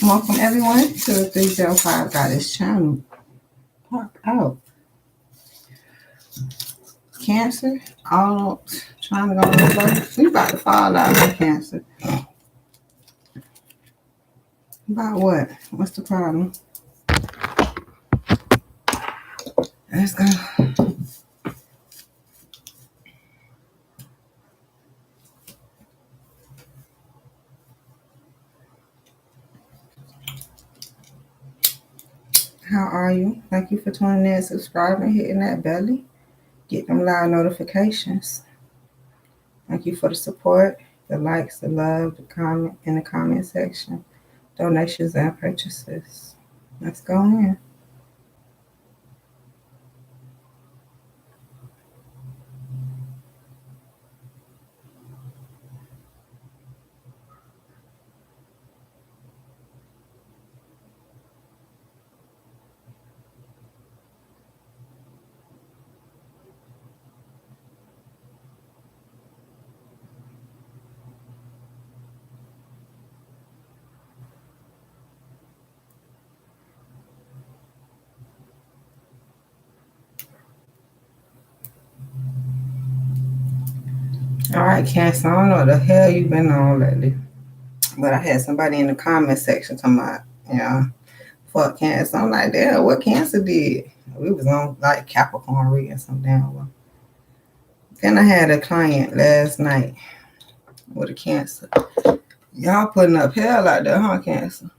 Welcome everyone to the 305 Goddess channel. Pop out. Cancer, all trying to go on the we about to fall out of Cancer. About what? What's the problem? Let's go. How are you? Thank you for tuning in, subscribing, hitting that belly. Get them live notifications. Thank you for the support, the likes, the love, the comment in the comment section, donations and purchases. Let's go in. All right, Cancer, I don't know what the hell you've been on lately, but I had somebody in the comment section talking about, fuck Cancer. I'm like, damn, what Cancer did? We was on like Capricorn reading some damn well. Then I had a client last night with a Cancer. Y'all putting up hell out there, huh, Cancer?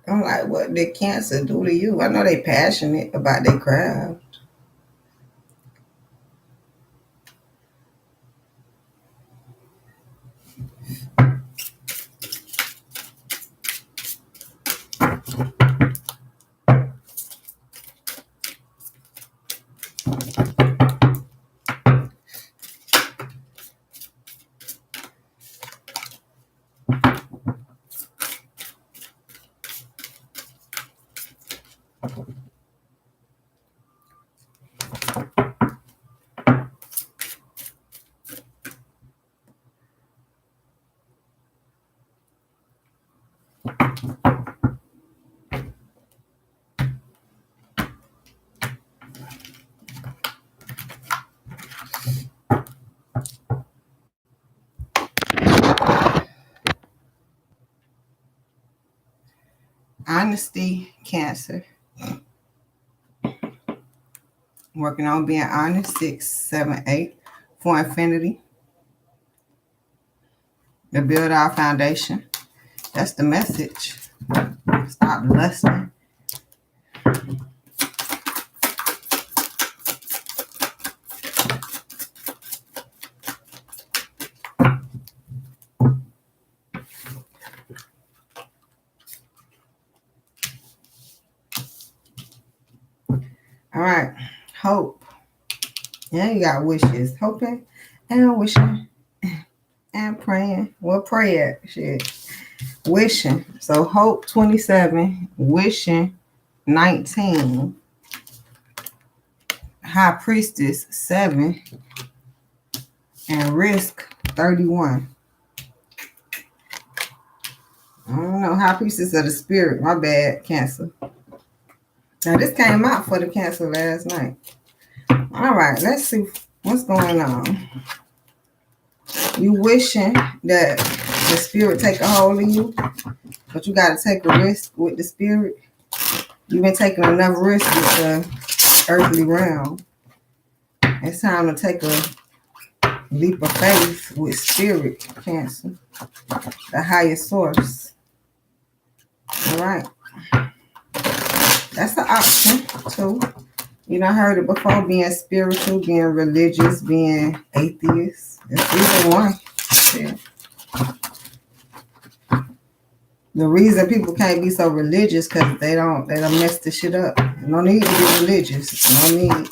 I'm like, what did Cancer do to you? I know they passionate about their craft. Honesty, Cancer. Working on being honest, 6, 7, 8 for infinity. To build our foundation. That's the message. Stop lusting. All right, hope. Yeah, you got wishes. Hoping and wishing and praying. Well, pray at shit. Wishing. So hope 27, wishing 19, high priestess 7, and risk 31. I don't know, high priestess of the spirit. My bad, Cancer. Now this came out for the Cancer last night. All right, let's see what's going on. You wishing that the spirit take a hold of you, but you got to take a risk with the spirit. You've been taking enough risk with the earthly realm. It's time to take a leap of faith with spirit, Cancer, the higher source. All right. That's the option, too. You done heard it before, being spiritual, being religious, being atheist. It's either one. Yeah. The reason people can't be so religious because they don't mess the shit up. No need to be religious. No need.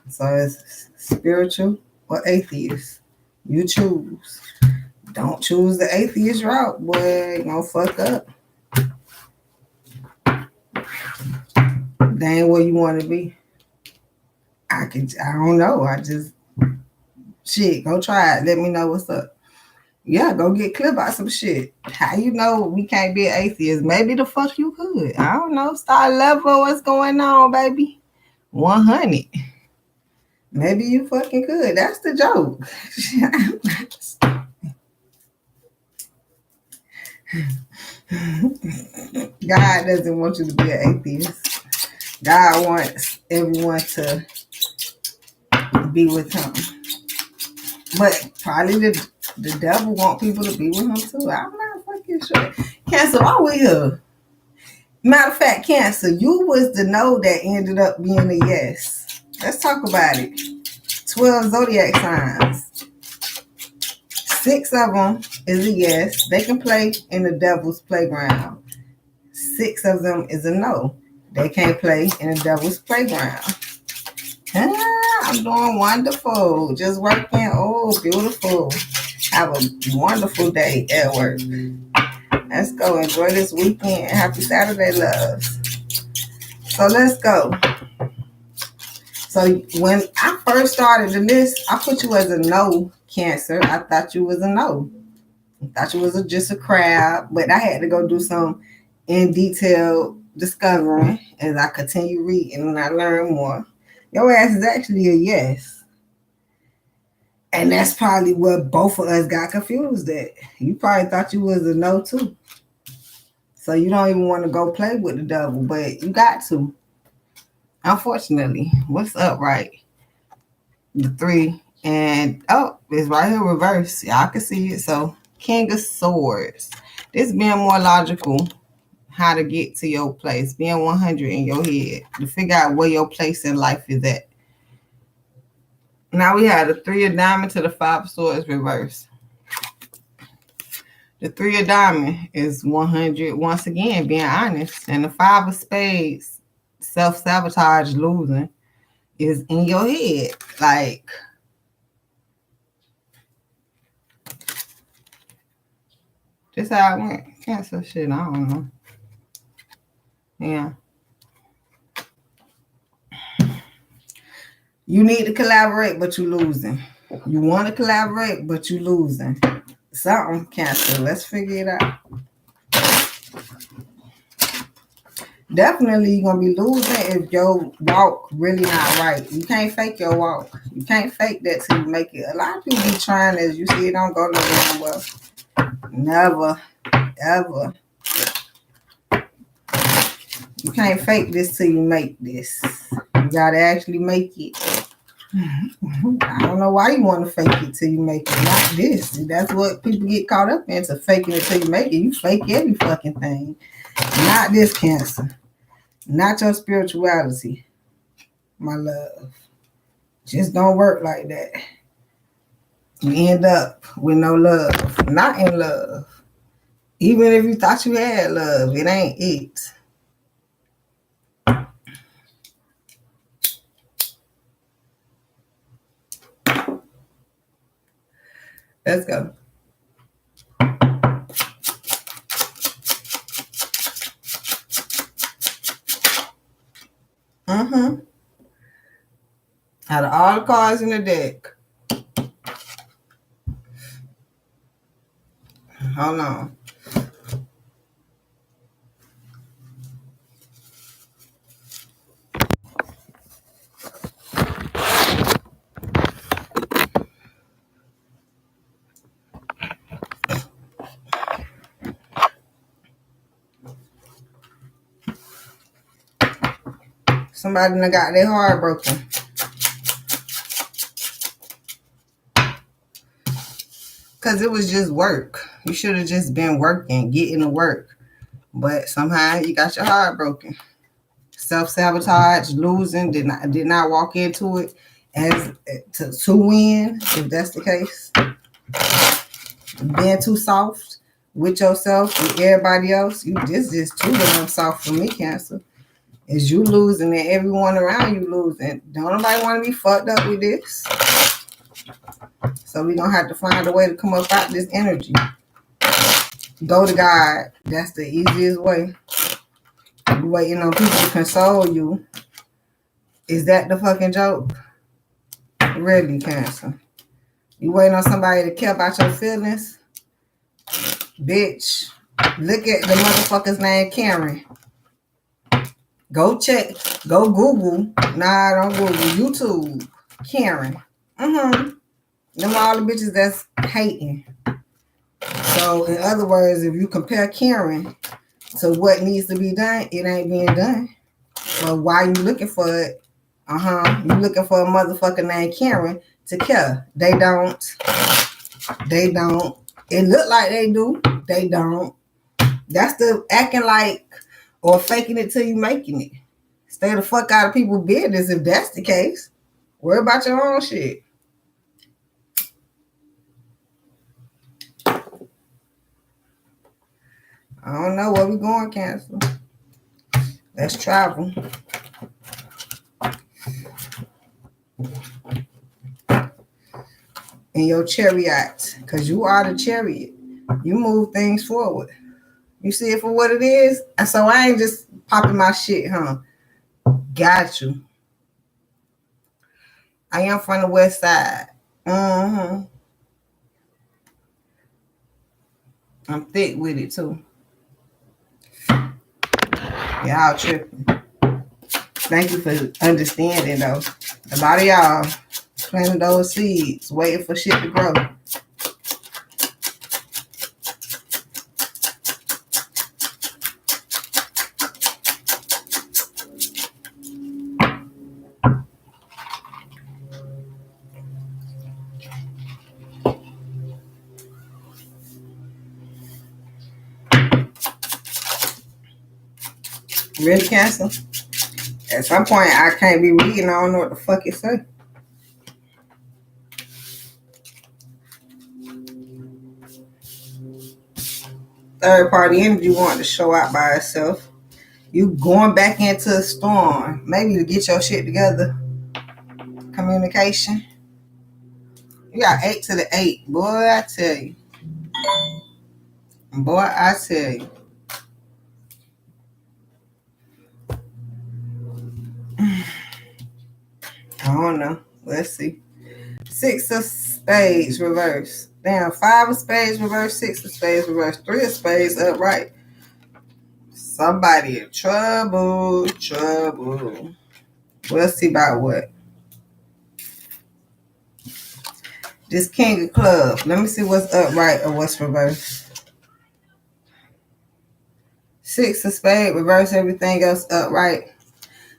So it's spiritual or atheist. You choose. Don't choose the atheist route, boy. You gonna fuck up. They ain't where you want to be. I don't know. Shit, go try it. Let me know what's up. Yeah, go get clear about some shit. How you know we can't be an atheist? Maybe the fuck you could. I don't know. Start level. What's going on, baby? 100. Maybe you fucking could. That's the joke. God doesn't want you to be an atheist. God wants everyone to be with him. But probably the devil want people to be with him too. I'm not fucking sure. Cancer, why we here? Matter of fact, Cancer, you was the no that ended up being a yes. Let's talk about it. 12 zodiac signs. 6 of them is a yes. They can play in the devil's playground. 6 of them is a no. They can't play in the devil's playground. I'm doing wonderful. Just working. Oh, beautiful. Have a wonderful day at work. Let's go. Enjoy this weekend. Happy Saturday, loves. So let's go. So when I first started the list, I put you as a no, Cancer. I thought you was a no. I thought you was just a crab, but I had to go do some in detail discovering as I continue reading and I learn more. Your ass is actually a yes. And that's probably what both of us got confused at. You probably thought you was a no too. So you don't even want to go play with the devil, but you got to. Unfortunately. What's up, right? The 3. And it's right here reverse. Y'all can see it. So King of Swords. This being more logical, how to get to your place. Being 100 in your head. To figure out where your place in life is at. Now we have the 3 of Diamonds to the 5 of Swords reverse. The 3 of Diamonds is 100, once again, being honest. And the 5 of Spades, self-sabotage, losing, is in your head. Like, this how it went. Cancel shit, I don't know. Yeah. You need to collaborate, but you losing. You want to collaborate, but you losing. Something, Cancer. Let's figure it out. Definitely you're going to be losing if your walk really not right. You can't fake your walk. You can't fake that till you make it. A lot of people be trying, as you see, it don't go nowhere well. Never, ever. You can't fake this till you make this. You got to actually make it. I don't know why you want to fake it till you make it. Not this. That's what people get caught up into, faking it till you make it. You fake every fucking thing. Not this, Cancer. Not your spirituality, my love. Just don't work like that. You end up with no love. Not in love. Even if you thought you had love, it ain't it. Let's go. Out of all the cards in the deck. Hold on. Somebody done got their heart broken. Because it was just work. You should have just been working, getting to work. But somehow you got your heart broken. Self-sabotage, losing, did not walk into it as to win, if that's the case. Being too soft with yourself, with everybody else. This is too damn soft for me, Cancer. Is you losing and everyone around you losing. Don't nobody want to be fucked up with this. So we're going to have to find a way to come up out this energy. Go to God. That's the easiest way. You waiting on people to console you. Is that the fucking joke? Really, Cancer? You waiting on somebody to care about your feelings? Bitch, look at the motherfucker's name, Karen. Go check. Go Google. Nah, don't Google. YouTube. Karen. Them all the bitches that's hating. So, in other words, if you compare Karen to what needs to be done, it ain't being done. So, why you looking for it? You looking for a motherfucker named Karen to care. They don't. They don't. It look like they do. They don't. That's the acting like or faking it till you making it. Stay the fuck out of people's business if that's the case. Worry about your own shit. I don't know where we going, Cancer. Let's travel. In your chariot, because you are the chariot. You move things forward. You see it for what it is. So I ain't just popping my shit, huh? Got you. I am from the west side. I'm thick with it too. Y'all tripping. Thank you for understanding though. A lot of y'all planting those seeds, waiting for shit to grow. Really, Cancer? At some point, I can't be reading. I don't know what the fuck it say. Third party energy wanting to show out by itself. You going back into a storm. Maybe to get your shit together. Communication. You got 8 to the 8. Boy, I tell you. Boy, I tell you. I don't know. Let's see. 6 of spades reverse. Damn, 5 of spades reverse, 6 of spades reverse, 3 of spades upright. Somebody in trouble. We'll see about what. This king of clubs. Let me see what's upright or what's reversed. 6 of spades reverse, everything else upright.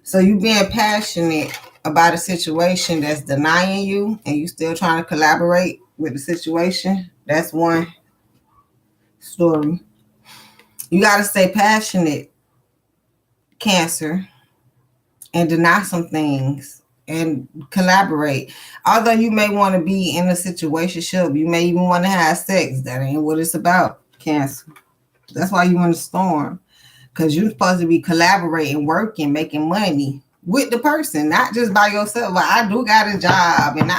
So you being passionate about a situation that's denying you and you still trying to collaborate with the situation. That's one story. You got to stay passionate, Cancer, and deny some things and collaborate. Although you may want to be in a situationship, you may even want to have sex. That ain't what it's about, Cancer. That's why you in a storm. Because you're supposed to be collaborating, working, making money with the person, not just by yourself. But I do got a job, and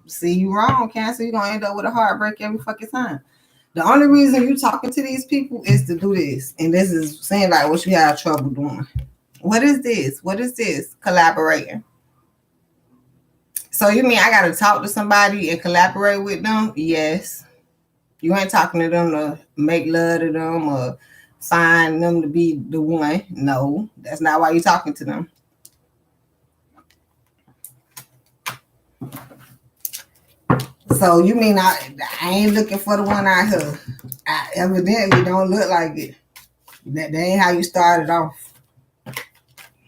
see, you wrong, Cancer. You're gonna end up with a heartbreak every fucking time. The only reason you talking to these people is to do this, and this is saying like what you have trouble doing. What is this? What is this? Collaborating. So you mean I gotta talk to somebody and collaborate with them? Yes. You ain't talking to them to make love to them or find them to be the one. No, that's not why you're talking to them. So you mean I ain't looking for the one out here? I evidently don't look like it. That ain't how you started off.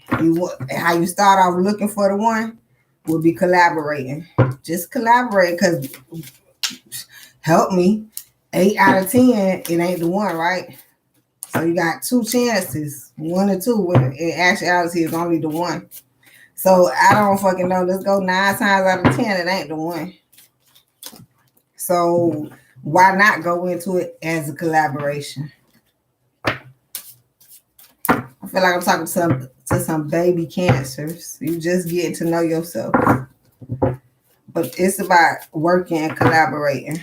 How you start off looking for the one will be collaborating. Just collaborate, because help me. 8 out of 10, it ain't the one, right? So you got 2 chances, 1 or 2, when in actuality is only the one. So I don't fucking know. Let's go 9 times out of 10, it ain't the one. So why not go into it as a collaboration? I feel like I'm talking to some baby Cancers. You just getting to know yourself. But it's about working and collaborating.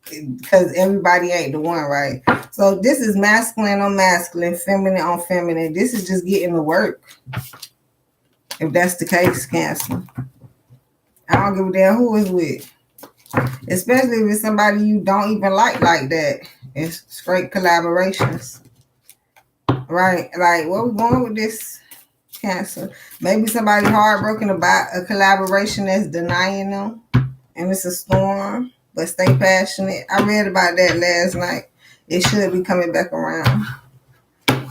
because everybody ain't the one, right? So this is masculine on masculine, feminine on feminine. This is just getting to work. If that's the case, Cancer. I don't give a damn who is with. Especially if it's somebody you don't even like that. It's straight collaborations. Right? Like, where we going with this, Cancer? Maybe somebody heartbroken about a collaboration that's denying them. And it's a storm. But stay passionate. I read about that last night. It should be coming back around.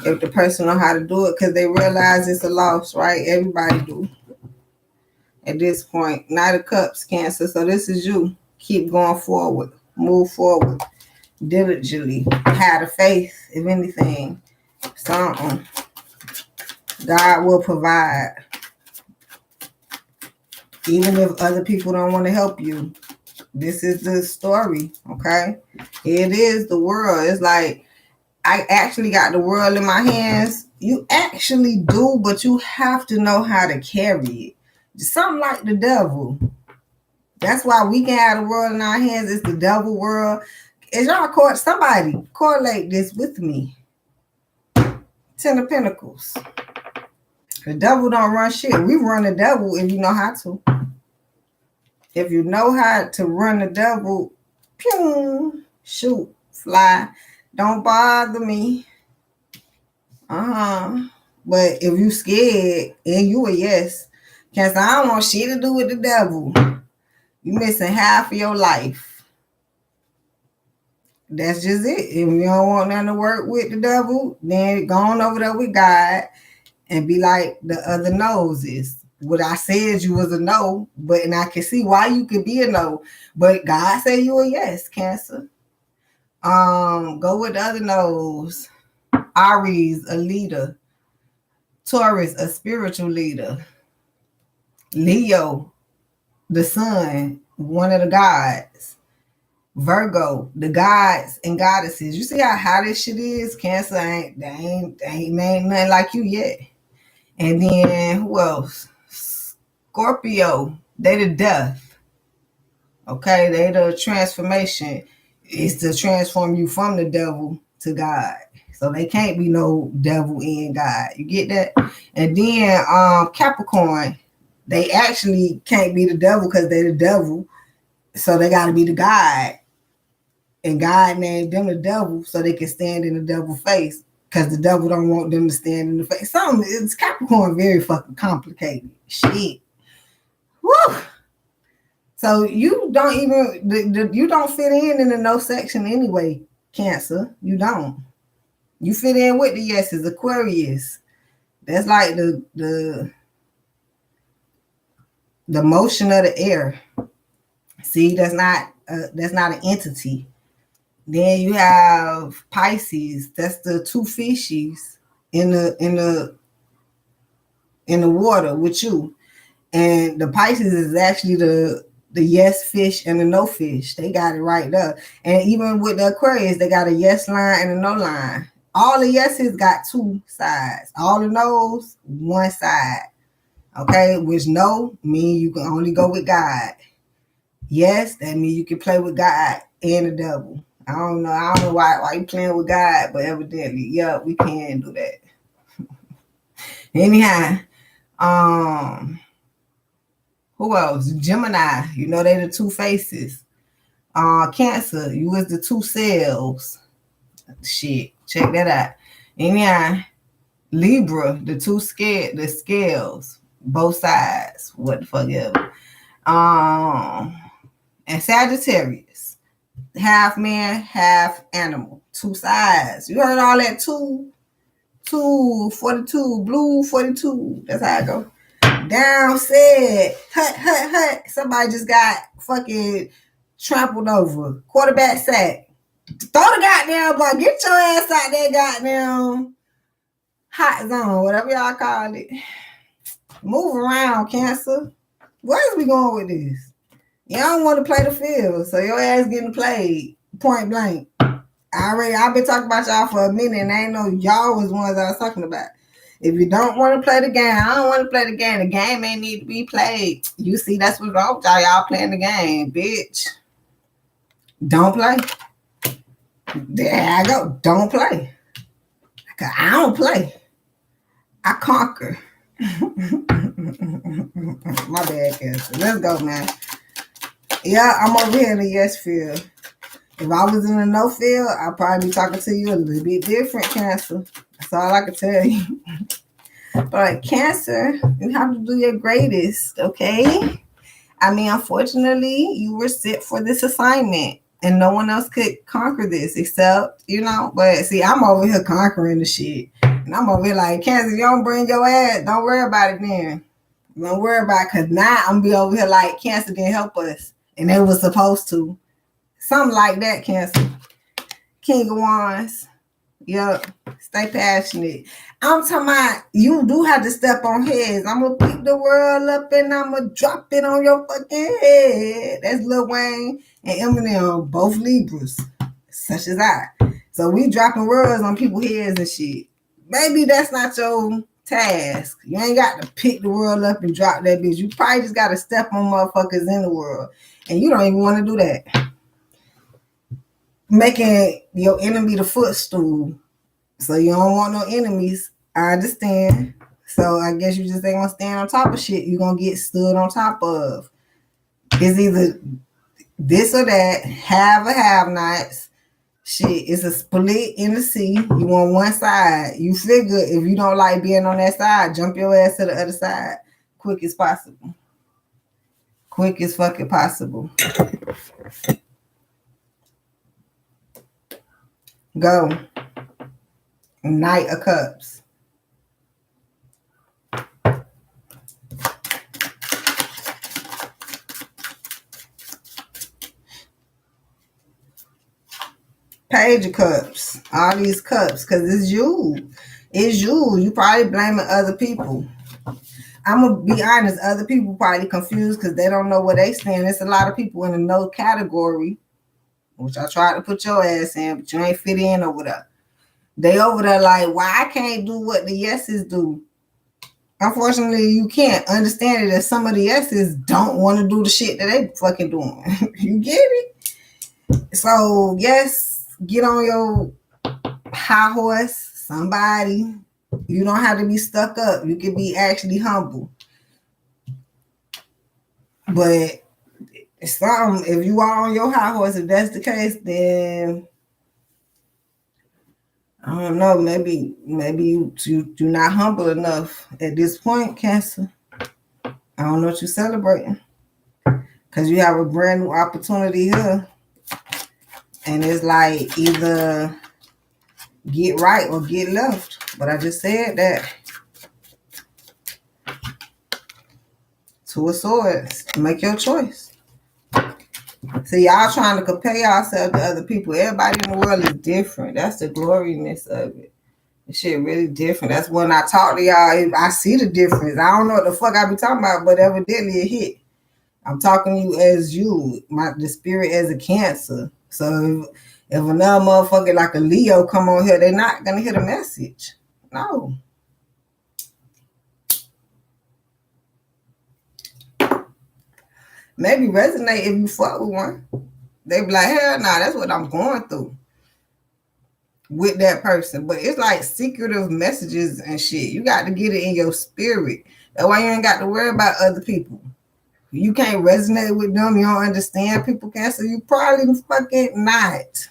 If the person know how to do it, because they realize it's a loss, right? Everybody do. At this point, Knight of Cups, Cancer. So this is you. Keep going forward. Move forward. Diligently. Have the faith, if anything. Something. God will provide. Even if other people don't want to help you. This is the story, okay? It is the world. It's like, I actually got the world in my hands. You actually do, but you have to know how to carry it. Something like the devil. That's why we can have the world in our hands. It's the devil world. Is y'all somebody correlate this with me? 10 of Pentacles. The devil don't run shit. We run the devil if you know how to. If you know how to run the devil, pew, shoot, fly. Don't bother me. But if you scared and you a yes, Cancer, I don't want shit to do with the devil. You missing half of your life. That's just it. If you don't want nothing to work with the devil, then go on over there with God and be like the other noses. What I said you was a no, but and I can see why you could be a no. But God said you a yes, Cancer. Go with the other nose. Aries, a leader. Taurus, a spiritual leader. Leo, the sun, one of the gods. Virgo, the gods and goddesses. You see how this shit is? Cancer ain't nothing like you yet. And then who else? Scorpio, they the death. Okay, they the transformation. It's to transform you from the devil to God. So they can't be no devil in God. You get that? And then Capricorn, they actually can't be the devil because they the devil. So they got to be the God. And God named them the devil so they can stand in the devil's face because the devil don't want them to stand in the face. It's Capricorn very fucking complicated. Shit. Woo! So you don't even, you don't fit in the no section anyway, Cancer. You don't. You fit in with the yeses, Aquarius. That's like the motion of the air. See, that's not an entity. Then you have Pisces. That's the two fishies in the water with you. And the Pisces is actually the yes fish and the no fish. They got it right there. And even with the Aquarius, they got a yes line and a no line. All the yeses got two sides. All the no's, one side. Okay, which no mean you can only go with God. Yes, that means you can play with God and the devil. I don't know why you playing with God, but evidently, yeah, we can do that. Anyhow, who else? Gemini, you know they the two faces. Cancer, you was the two cells. Shit, check that out. Anyhow, Libra, the scales, both sides. What the fuck ever. And Sagittarius, half man, half animal, two sides. You heard all that 42, blue 42. That's how I go. Down said, hut. Somebody just got fucking trampled over. Quarterback sack. Throw the goddamn ball. Get your ass out there, goddamn hot zone, whatever y'all call it. Move around, Cancer. Where is we going with this? You don't want to play the field, so your ass getting played point blank. I've been talking about y'all for a minute, and I ain't know y'all was ones I was talking about. If you don't want to play the game, I don't want to play the game. The game ain't need to be played. You see, that's what's wrong with y'all. Y'all playing the game, bitch. Don't play. There I go. Don't play. I don't play. I conquer. My bad, Cancer. Let's go, man. Yeah, I'm over here in the yes field. If I was in the no field, I'd probably be talking to you a little bit different, Cancer. That's all I can tell you. But Cancer, you have to do your greatest, okay? I mean, unfortunately, you were set for this assignment. And no one else could conquer this except, but see, I'm over here conquering the shit. And I'm over here like, Cancer, you don't bring your ass, don't worry about it then. Don't worry about it, because now I'm going to be over here like, Cancer didn't help us. And they was supposed to. Something like that, Cancer. King of Wands. Yup. Stay passionate. I'm talking about you do have to step on heads. I'm going to pick the world up and I'm going to drop it on your fucking head. That's Lil Wayne and Eminem, both Libras, such as I. So we dropping words on people's heads and shit. Maybe that's not your task. You ain't got to pick the world up and drop that bitch. You probably just got to step on motherfuckers in the world. And you don't even want to do that. Making your enemy the footstool. So you don't want no enemies. I understand. So I guess you just ain't gonna stand on top of shit you're gonna get stood on top of. It's either this or that, have or have nots. Shit, it's a split in the sea. You on one side. You figure if you don't like being on that side, jump your ass to the other side. Quick as possible. Quick as fucking possible. Go. Knight of Cups. Page of Cups. All these cups. Because it's you. It's you. You probably blaming other people. I'm going to be honest. Other people probably confused because they don't know where they stand. There's a lot of people in the no category, which I tried to put your ass in, but you ain't fit in over there. They over there like, why I can't do what the yeses do? Unfortunately, you can't understand it that some of the yeses don't want to do the shit that they fucking doing. You get it? So, yes, get on your high horse, somebody. You don't have to be stuck up. You can be actually humble. But if you are on your high horse, if that's the case, then I don't know, maybe you're not humble enough at this point, Cancer. I don't know what you're celebrating. Because you have a brand new opportunity here. And it's like either get right or get left. But I just said that. Two of Swords. Make your choice. See, y'all trying to compare yourself to other people. Everybody in the world is different. That's the gloriness of it. This shit really different. That's when I talk to y'all, I see the difference. I don't know what the fuck I be talking about, but evidently it hit. I'm talking to you as you, the spirit as a Cancer. So if another motherfucker like a Leo come on here, they're not gonna hear the message. No. Maybe resonate if you fuck with one. They be like, hell nah, that's what I'm going through with that person. But it's like secretive messages and shit. You got to get it in your spirit. That's why you ain't got to worry about other people. You can't resonate with them. You don't understand people, Cancer. You probably fucking not.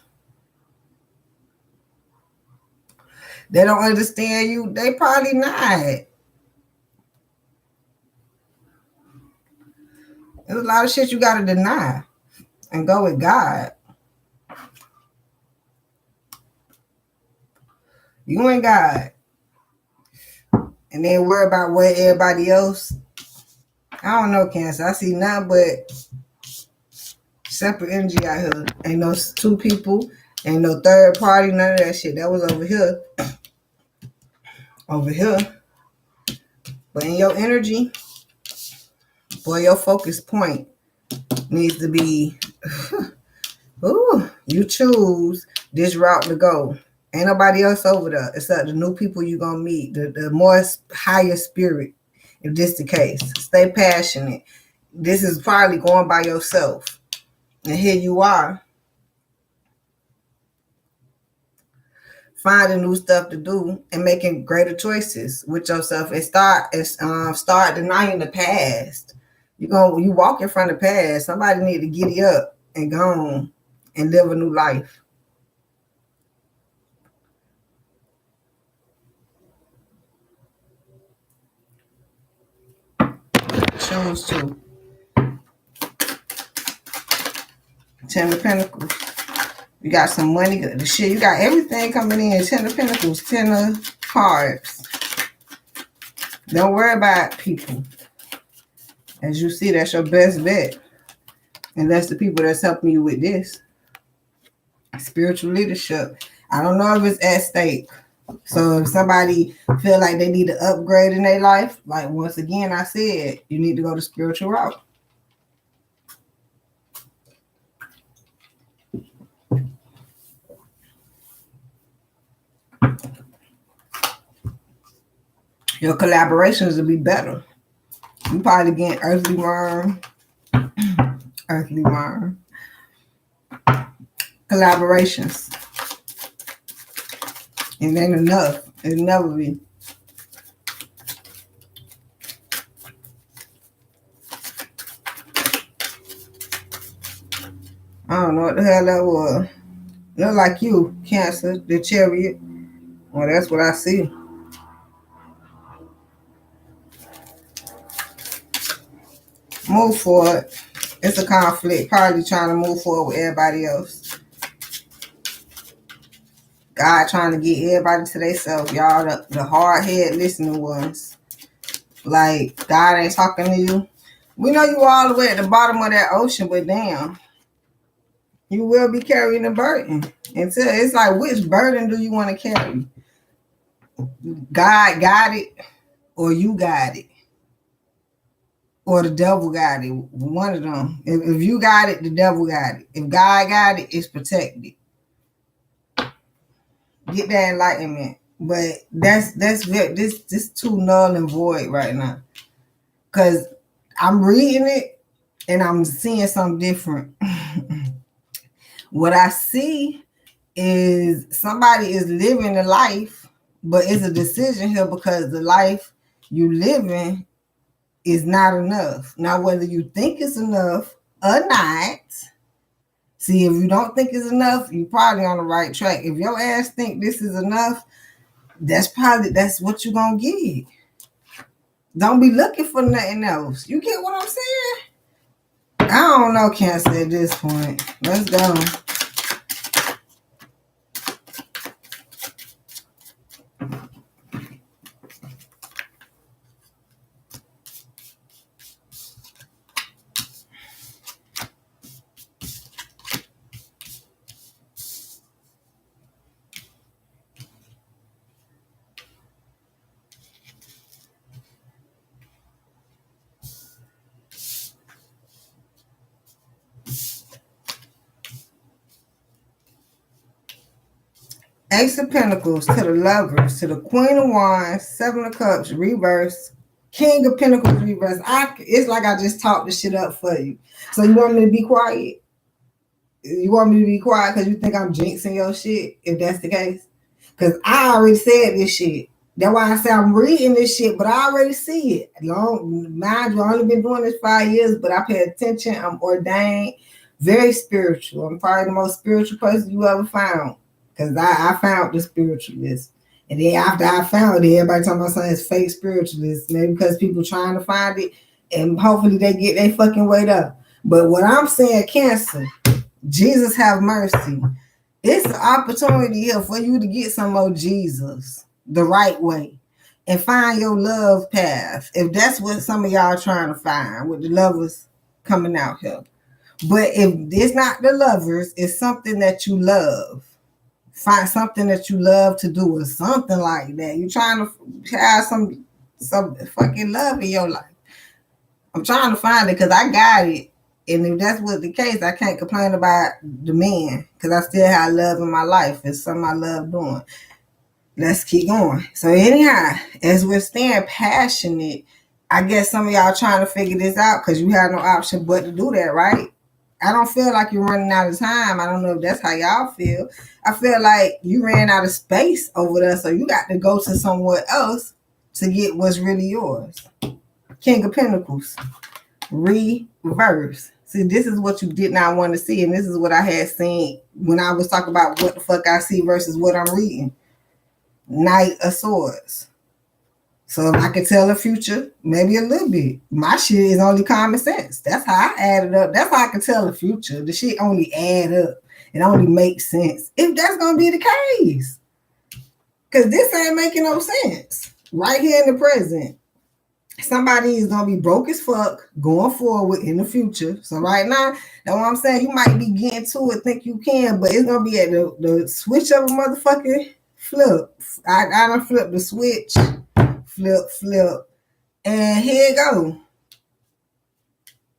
They don't understand you. They probably not. There's a lot of shit you got to deny and go with God. You ain't God. And then worry about what everybody else. I don't know, Cancer. I see nothing but separate energy out here. Ain't no two people. Ain't no third party. None of that shit. That was over here. Over here. But in your energy, boy, your focus point needs to be, ooh, you choose this route to go. Ain't nobody else over there except the new people you're going to meet, the more higher spirit, if this the case. Stay passionate. This is probably going by yourself. And here you are. finding new stuff to do and making greater choices with yourself, and start denying the past. You walk in front of the past. Somebody need to giddy up and go on and live a new life. Choose to. Ten of Pentacles. You got some money. The shit. You got everything coming in. Ten of Pentacles. Ten of Cards. Don't worry about people. As you see, that's your best bet. And that's the people that's helping you with this. Spiritual leadership. I don't know if it's at stake. So if somebody feel like they need to upgrade in their life, like once again I said, you need to go the spiritual route. Your collaborations will be better. You probably get earthly worm. Earthly worm. Collaborations. It ain't enough. It'll never be. I don't know what the hell that was. Look like you, Cancer, the Chariot. Well, that's what I see. Move forward. It's a conflict. Probably trying to move forward with everybody else. God trying to get everybody to themselves. Y'all, the hard head listening ones. Like, God ain't talking to you. We know you all the way at the bottom of that ocean, but damn. You will be carrying a burden. Until it's like, which burden do you want to carry? God got it, or you got it. Or the devil got it. One of them. If you got it, the devil got it. If God got it, it's protected. Get that enlightenment. But this too null and void right now. Because I'm reading it and I'm seeing something different. What I see is somebody is living a life, but it's a decision here because the life you living is not enough. Now, whether you think it's enough or not, see, if you don't think it's enough, you're probably on the right track. If your ass think this is enough, that's what you're going to get. Don't be looking for nothing else. You get what I'm saying? I don't know, Cancer, at this point. Let's go. Ace of Pentacles to the Lovers, to the Queen of Wands, Seven of Cups, reverse, King of Pentacles, reverse. It's like I just talked the shit up for you. So you want me to be quiet? You want me to be quiet because you think I'm jinxing your shit, if that's the case? Because I already said this shit. That's why I say I'm reading this shit, but I already see it. Mind you, I've only been doing this 5 years, but I pay attention. I'm ordained, very spiritual. I'm probably the most spiritual person you ever found. Because I found the spiritualist. And then after I found it, everybody talking about something is fake spiritualist. Maybe because people trying to find it and hopefully they get their fucking weight up. But what I'm saying, Cancer, Jesus have mercy. It's an opportunity here for you to get some more Jesus the right way and find your love path. If that's what some of y'all trying to find with the lovers coming out here. But if it's not the lovers, it's something that you love. Find something that you love to do or something like that. You're trying to have some fucking love in your life. I'm trying to find it because I got it. And if that's what the case, I can't complain about the man because I still have love in my life. It's something I love doing. Let's keep going. So anyhow, as we're staying passionate, I guess some of y'all trying to figure this out because you have no option but to do that, right? I don't feel like you're running out of time. I don't know if that's how y'all feel. I feel like you ran out of space over there, so you got to go to somewhere else to get what's really yours. King of Pentacles. Reverse. See, this is what you did not want to see, and this is what I had seen when I was talking about what the fuck I see versus what I'm reading. Knight of Swords. So if I can tell the future, maybe a little bit. My shit is only common sense. That's how I add it up. That's how I can tell the future. The shit only add up. It only makes sense. If that's going to be the case. Because this ain't making no sense. Right here in the present. Somebody is going to be broke as fuck going forward in the future. So right now, that's what I'm saying. You might be getting to it, think you can, but it's going to be at the switch of a motherfucking flip. I done flipped the switch. Flip. And here it go.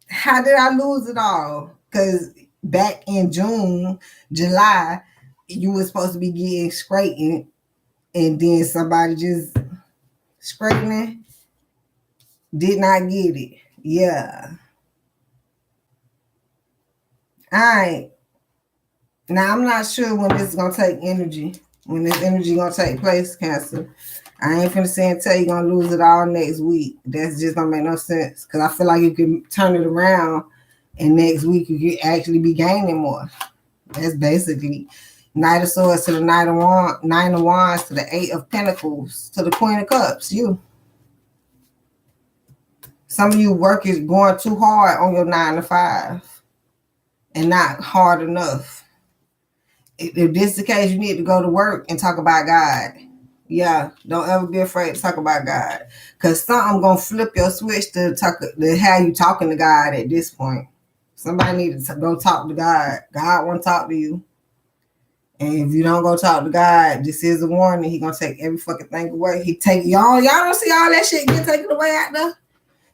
How did I lose it all? Because back in July, you were supposed to be getting scraping, and then somebody just scraping did not get it. Yeah. All right. Now, I'm not sure when this is going to take energy. When this energy going to take place, Cancer. I ain't finna say and tell you gonna lose it all next week. That's just gonna make no sense. Cause I feel like you can turn it around and next week you can actually be gaining more. That's basically Knight of Swords to the Nine of Wands to the Eight of Pentacles to the Queen of Cups. You. Some of you work is going too hard on your 9 to 5 and not hard enough. If this is the case, you need to go to work and talk about God. Yeah, don't ever be afraid to talk about God. Because something going to flip your switch to how you talking to God at this point. Somebody needs to go talk to God. God want to talk to you. And if you don't go talk to God, this is a warning. He going to take every fucking thing away. He take y'all don't see all that shit get taken away out there?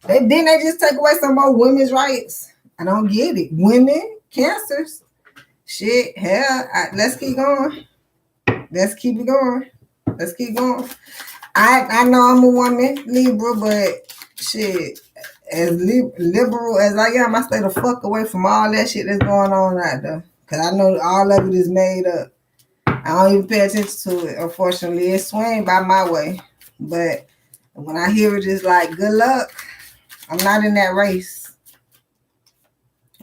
Didn't they just take away some more women's rights? I don't get it. Women, cancers. Shit, hell, let's keep going. Let's keep it going. Let's keep going. I know I'm a woman, Libra, but shit, as liberal as I am, I stay the fuck away from all that shit that's going on out there. Because I know all of it is made up. I don't even pay attention to it. Unfortunately, it's swing by my way. But when I hear it, it's like, good luck. I'm not in that race.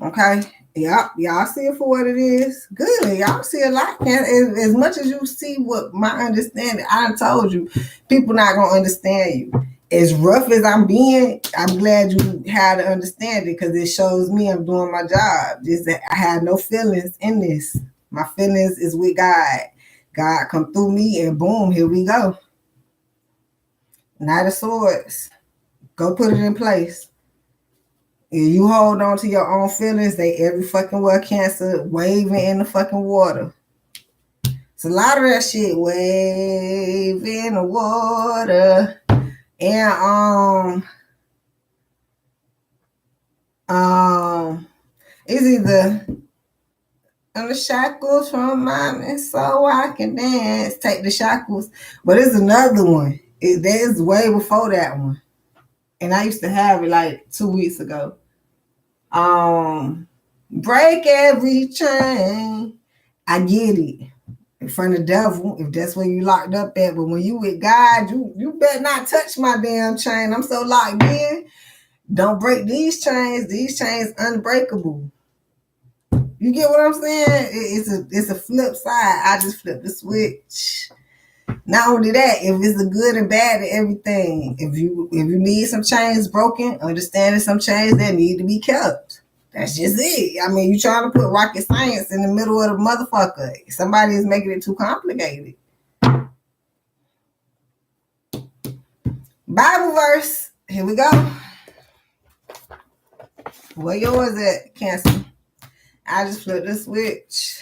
Okay? Yep, y'all see it for what it is. Good, y'all see a lot. As much as you see what my understanding, I done told you, people not gonna understand you. As rough as I'm being, I'm glad you had to understand it because it shows me I'm doing my job. Just that I have no feelings in this. My feelings is with God. God come through me and boom, here we go. Knight of Swords. Go put it in place. If you hold on to your own feelings, they every fucking well Cancer waving in the fucking water. It's a lot of that shit wave in the water. And it's either on the shackles from mine so I can dance, take the shackles. But it's another one. There's way before that one. And I used to have it like 2 weeks ago. Break every chain. I get it. In front of the devil, if that's where you locked up at. But when you with God, you better not touch my damn chain. I'm so locked in. Don't break these chains. These chains unbreakable. You get what I'm saying? It's a flip side. I just flipped the switch. Not only that, if it's a good and bad to everything. If you need some chains broken, understand that some chains that need to be kept. That's just it. I mean, you trying to put rocket science in the middle of the motherfucker. Somebody is making it too complicated. Bible verse. Here we go. Where yours at, Cancer? I just flipped the switch.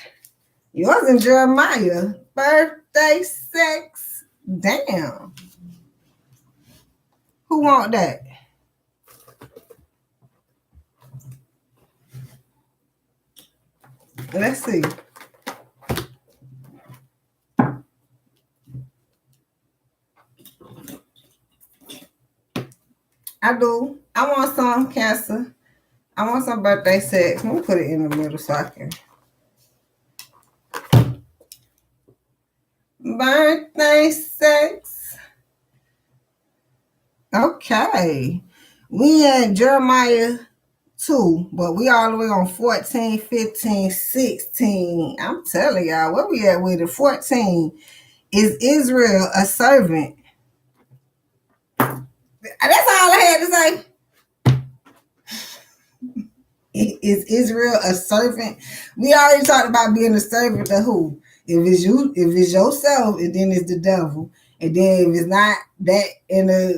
Yours in Jeremiah. Birthday sex. Damn. Who want that? Let's see. I do. I want some, Cancer. I want some birthday sex. Let me put it in the middle so I can. Birthday sex. Okay. We in Jeremiah 2, but we all the way on 14, 15, 16. I'm telling y'all, where we at with it? 14. Is Israel a servant? That's all I had to say. Is Israel a servant? We already talked about being a servant to who? If it's you, if it's yourself, and then it's the devil. And then if it's not that in a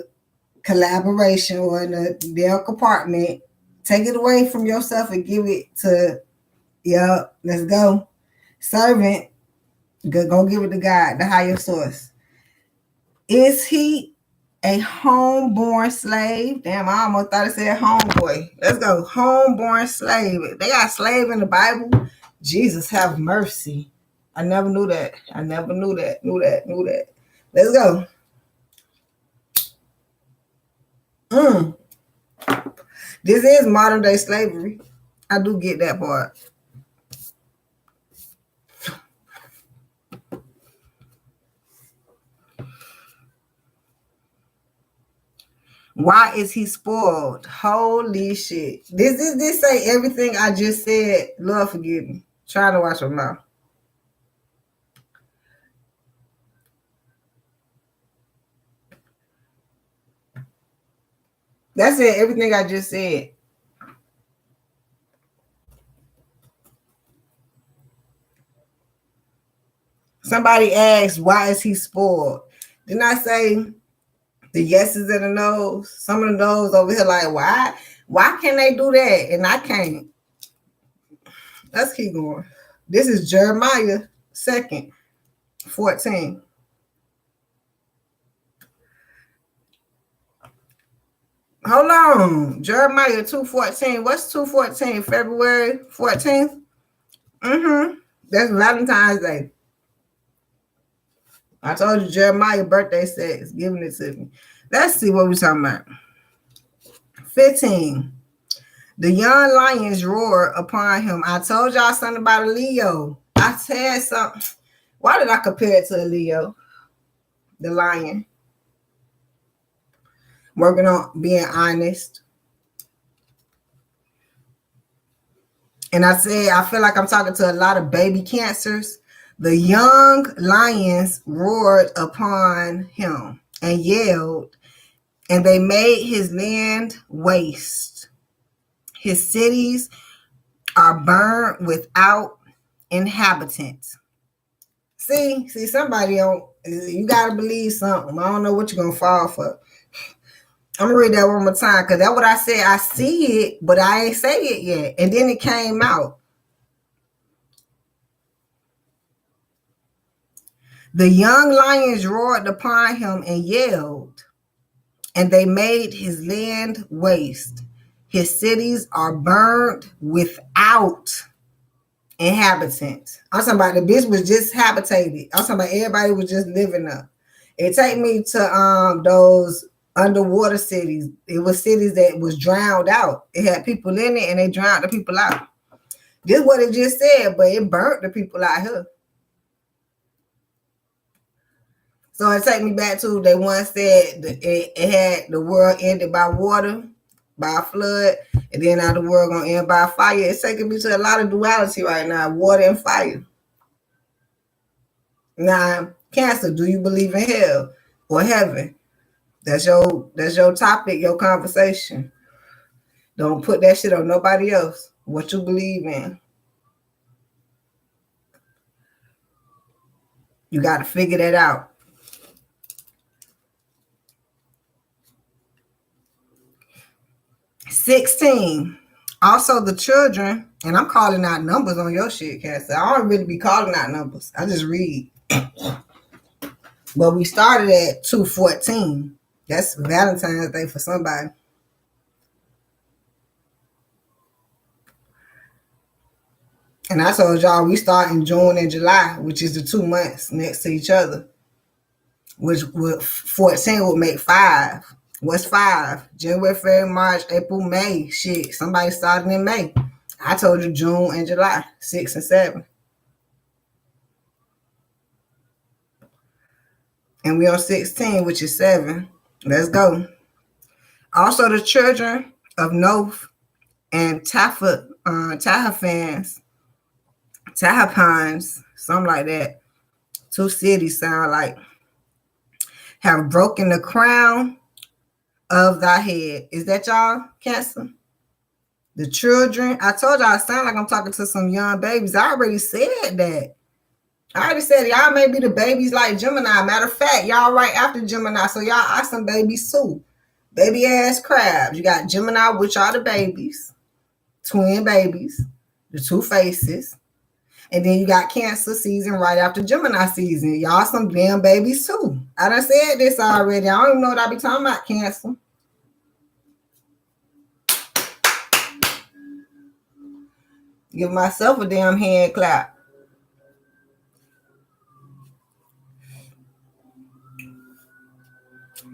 collaboration or in a their compartment, take it away from yourself and give it to, let's go. Servant, go give it to God, the higher source. Is he a homeborn slave? Damn, I almost thought it said homeboy. Let's go. Homeborn slave. They got slave in the Bible. Jesus have mercy. I never knew that. Knew that. Let's go. This is modern day slavery. I do get that part. Why is he spoiled? Holy shit. This say everything I just said. Lord forgive me. Trying to watch my mouth. That's it. Everything I just said. Somebody asked, why is he spoiled? Didn't I say the yeses and the no's? Some of the no's over here like, why? Why can they do that? And I can't. Let's keep going. This is Jeremiah 2nd, 14. Hold on. Jeremiah 2:14. What's 2:14? February 14th? That's Valentine's Day. I told you Jeremiah birthday sex, giving it to me. Let's see what we're talking about. 15. The young lions roar upon him. I told y'all something about a Leo. I said something. Why did I compare it to a Leo? The lion. Working on being honest. And I said, I feel like I'm talking to a lot of baby cancers. The young lions roared upon him and yelled, and they made his land waste. His cities are burned without inhabitants. See, somebody you gotta believe something. I don't know what you're gonna fall for. I'm gonna read that one more time because that's what I said. I see it, but I ain't say it yet. And then it came out. The young lions roared upon him and yelled, and they made his land waste. His cities are burned without inhabitants. I'm talking about the bitch was just habitated. I'm talking about everybody was just living up. It take me to those underwater cities. It was cities that was drowned out. It had people in it and they drowned the people out. This is what it just said, but it burnt the people out here. So it take me back to they once said it had the world ended by water, by a flood, and then now the world gonna end by fire. It's taking me to a lot of duality right now, water and fire. Now, Cancer, do you believe in hell or heaven? That's your topic, your conversation. Don't put that shit on nobody else. What you believe in. You got to figure that out. 16. Also, the children, and I'm calling out numbers on your shit, Cassie. I don't really be calling out numbers. I just read. But we started at 2:14. That's Valentine's Day for somebody. And I told y'all we start in June and July, which is the 2 months next to each other, which would 14 would make 5. What's 5? January, February, March, April, May. Shit, somebody started in May. I told you June and July, 6 and 7. And we on 16, which is 7. Let's go. Also, the children of Noth and Tahapans, something like that. 2 cities sound like, have broken the crown of thy head. Is that y'all, Cancer? The children. I told y'all I sound like I'm talking to some young babies. I already said that. I already said y'all may be the babies like Gemini. Matter of fact, y'all right after Gemini. So y'all are some babies too. Baby ass crabs. You got Gemini, which are the babies. Twin babies. The 2 faces. And then you got Cancer season right after Gemini season. Y'all some damn babies too. I done said this already. I don't even know what I be talking about, Cancer. Give myself a damn hand clap.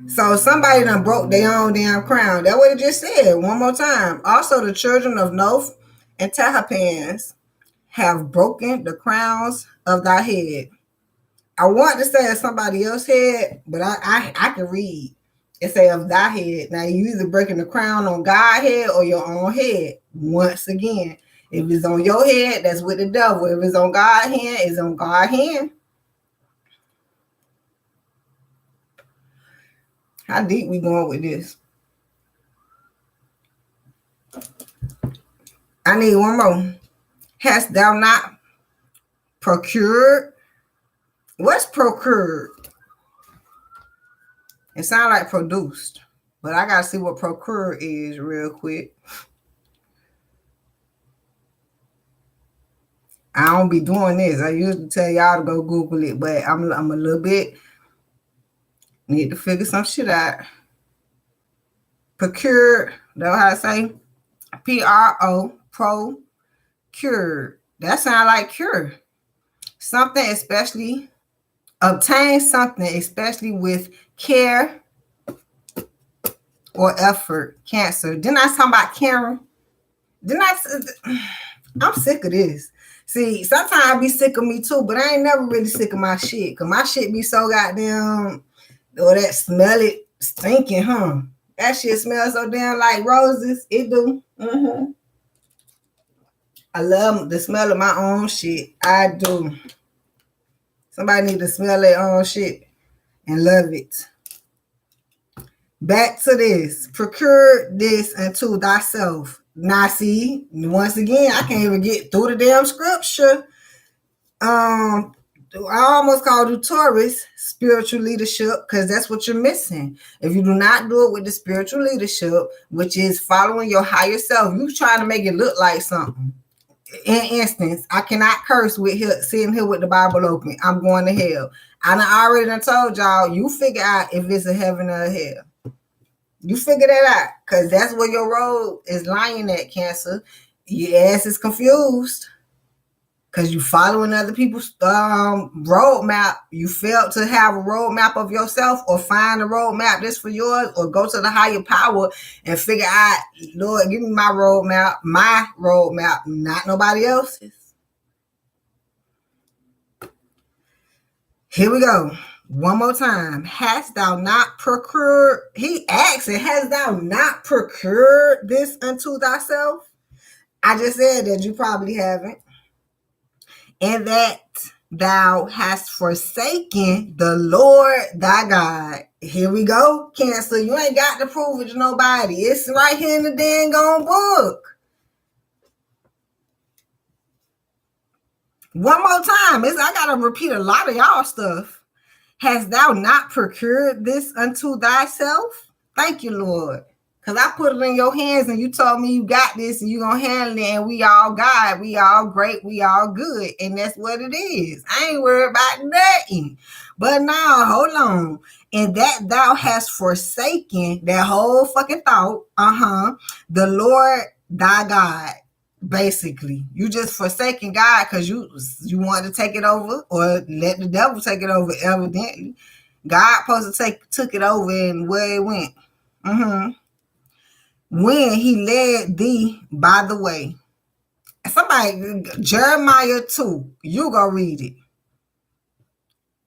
So somebody done broke their own damn crown. That's what it just said. One more time. Also, the children of Noth and Tahapans have broken the crowns of thy head. I want to say somebody else's head, but I can read. It say of thy head. Now you either breaking the crown on God's head or your own head. Once again, if it's on your head, that's with the devil. If it's on God's hand, it's on God's hand. How deep we going with this? I need one more. Hast thou not procured? What's procured? It sounds like produced, but I gotta see what procured is real quick. I don't be doing this. I usually tell y'all to go Google it, but I'm a little bit need to figure some shit out. Procured, know how to say? P-R-O, procured. That sounds like cure. Something especially, obtain something especially with care or effort. Cancer. Didn't I talk about Karen? I'm sick of this. See, sometimes I be sick of me too, but I ain't never really sick of my shit. Cause my shit be so goddamn, or that smell it stinking, huh? That shit smells so damn like roses. It do. Mm-hmm. I love the smell of my own shit. I do. Somebody need to smell their own shit and love it. Back to this. Procure this unto thyself. Now see, once again, I can't even get through the damn scripture. I almost called you Taurus, spiritual leadership, because that's what you're missing. If you do not do it with the spiritual leadership, which is following your higher self, you trying to make it look like something. In instance, I cannot curse with sitting here with the Bible open. I'm going to hell. I already done told y'all, you figure out if it's a heaven or a hell. You figure that out, because that's where your road is lying at, Cancer. Your ass is confused because you following other people's roadmap. You failed to have a roadmap of yourself, or find a roadmap that's for yours, or go to the higher power and figure out, Lord, give me my roadmap, not nobody else's. Here we go. One more time. Hast thou not procured? He asks it. Hast thou not procured this unto thyself? I just said that you probably haven't. And that thou hast forsaken the Lord thy God. Here we go, Cancer. You ain't got to prove it to nobody. It's right here in the dang on book. One more time. I got to repeat a lot of y'all stuff. Hast thou not procured this unto thyself? Thank you, Lord. Because I put it in your hands and you told me you got this and you're going to handle it, and we all God, we all great, we all good. And that's what it is. I ain't worried about nothing. But now, hold on. And that thou hast forsaken, that whole fucking thought, the Lord thy God. Basically, you just forsaken God because you want to take it over, or let the devil take it over. Evidently, God supposed to took it over, and where it went. When he led thee by the way. Somebody, Jeremiah 2, you go read it.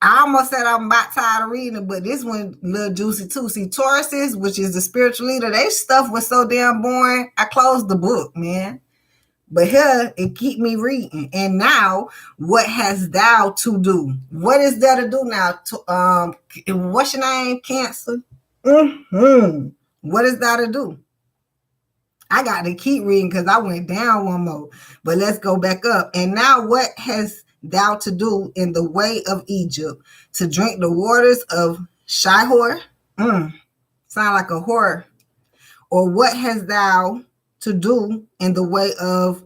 I almost said I'm about tired of reading it, but this one a little juicy too. See, Tauruses, which is the spiritual leader, their stuff was so damn boring. I closed the book, man. But here it keep me reading. And now, what has thou to do? What is there to do now? What's your name? Cancer. What is thou to do? I got to keep reading because I went down one more. But let's go back up. And now, what has thou to do in the way of Egypt, to drink the waters of Shihor? Sound like a whore. Or what has thou to do in the way of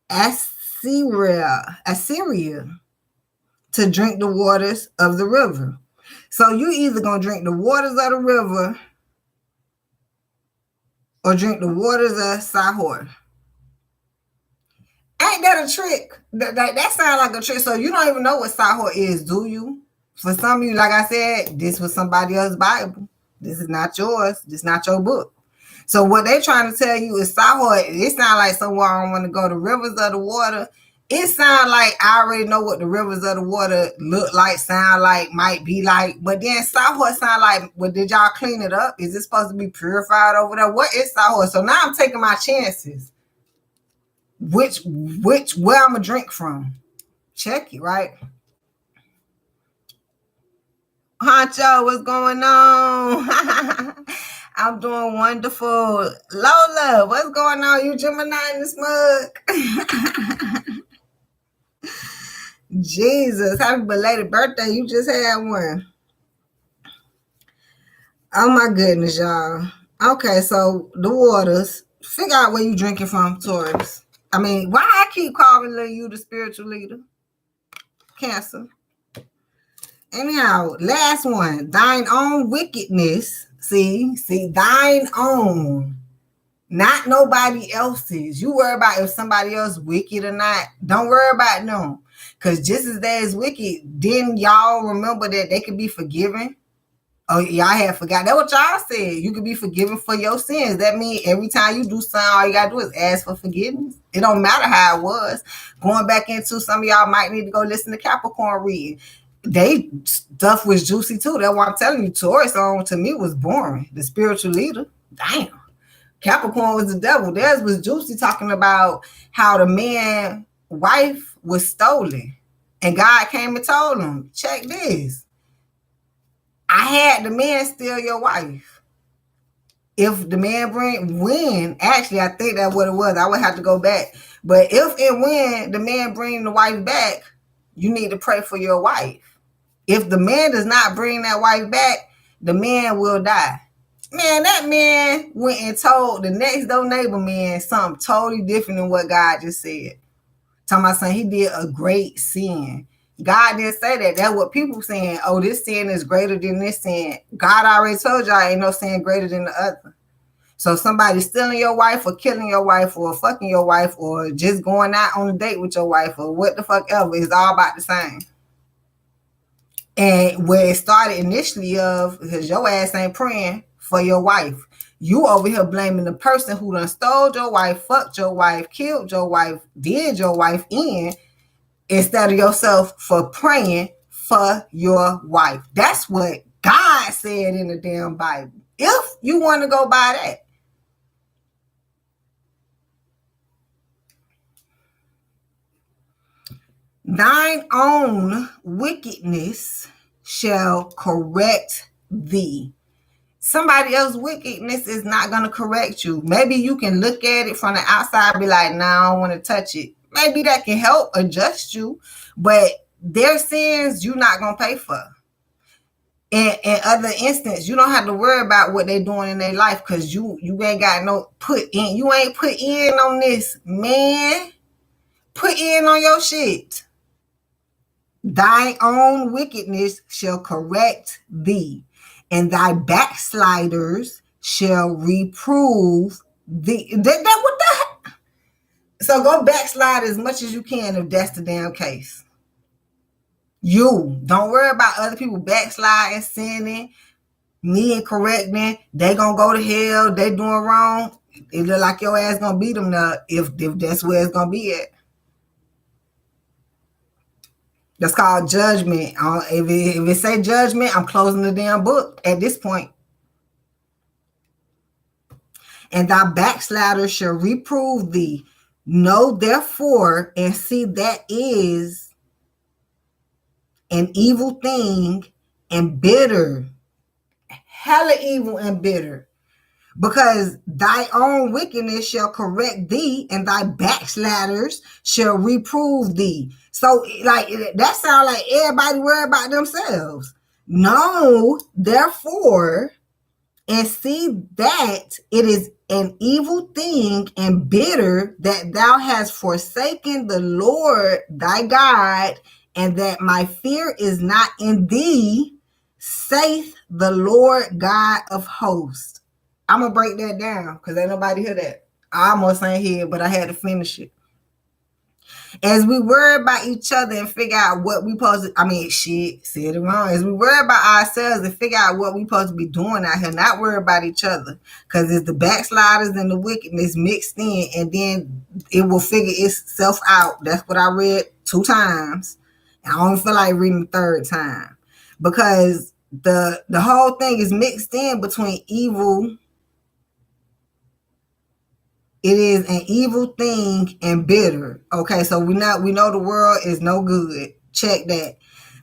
Assyria, to drink the waters of the river? So you either gonna drink the waters of the river or drink the waters of Shihor. Ain't that a trick? That sounds like a trick. So you don't even know what Shihor is, do you? For some of you, like I said, this was somebody else's Bible. This is not yours. This is not your book. So what they're trying to tell you is Shihor. It sounds like somewhere I want to go. The rivers of the water. It sounds like I already know what the rivers of the water look like, sound like, might be like. But then Shihor sound like, well, did y'all clean it up? Is it supposed to be purified over there? What is Shihor? So now I'm taking my chances. Where I'm gonna drink from? Check it, right? Honcho, what's going on? I'm doing wonderful. Lola, what's going on? You Gemini in this mug? Jesus, happy belated birthday. You just had one. Oh my goodness, y'all. Okay, so the waters. Figure out where you drinking from, Taurus. I mean, why I keep calling you the spiritual leader? Cancer. Anyhow, last one. Thine own wickedness. See, thine own. Not nobody else's. You worry about if somebody else wicked or not. Don't worry about them. Because just as they is wicked, didn't y'all remember that they could be forgiven? Oh, y'all had forgot. That's what y'all said. You could be forgiven for your sins. That means every time you do something, all you got to do is ask for forgiveness. It don't matter how it was. Going back into some of y'all might need to go listen to Capricorn reading. They stuff was juicy too. That's why I'm telling you, Taurus on to me was boring. The spiritual leader. Damn. Capricorn was the devil. Theirs was juicy, talking about how the man wife was stolen. And God came and told him, check this. I had the man steal your wife. If the man actually, I think that's what it was. I would have to go back. But if and when the man bring the wife back, you need to pray for your wife. If the man does not bring that wife back, the man will die. Man, that man went and told the next door neighbor man something totally different than what God just said. Talking about saying he did a great sin. God didn't say that. That's what people saying. Oh, this sin is greater than this sin. God already told y'all ain't no sin greater than the other. So somebody stealing your wife or killing your wife or fucking your wife or just going out on a date with your wife or what the fuck ever is all about the same. And where it started initially because your ass ain't praying for your wife. You over here blaming the person who done stole your wife, fucked your wife, killed your wife, did your wife in, instead of yourself for praying for your wife. That's what God said in the damn Bible. If you want to go by that. Thine own wickedness shall correct thee. Somebody else's wickedness is not going to correct you. Maybe you can look at it from the outside and be like, nah, I don't want to touch it. Maybe that can help adjust you, but their sins you're not going to pay for. In other instances, you don't have to worry about what they're doing in their life because you ain't got no put in. You ain't put in on this, man. Put in on your shit. Thy own wickedness shall correct thee, and thy backsliders shall reprove thee. What the heck? So go backslide as much as you can if that's the damn case. You don't worry about other people backsliding, sinning. me and correcting, they gonna go to hell, they doing wrong. It look like your ass gonna beat them now if that's where it's gonna be at. That's called judgment. If it say judgment, I'm closing the damn book at this point. And thy backslider shall reprove thee. Know therefore and see that is an evil thing and bitter. Hella evil and bitter. Because thy own wickedness shall correct thee, and thy backsliders shall reprove thee. So, like, that sounds like everybody worry about themselves. Know, therefore, and see that it is an evil thing and bitter that thou hast forsaken the Lord thy God, and that my fear is not in thee, saith the Lord God of hosts. I'm gonna break that down because ain't nobody hear that. I almost ain't here, but I had to finish it. As we worry about each other and figure out what we supposed to, said it wrong. As we worry about ourselves and figure out what we supposed to be doing out here, not worry about each other. Because it's the backsliders and the wickedness mixed in, and then it will figure itself out. That's what I read 2 times. And I don't feel like reading the 3rd time. Because the whole thing is mixed in between evil. It is an evil thing and bitter. Okay, so we know the world is no good. Check that.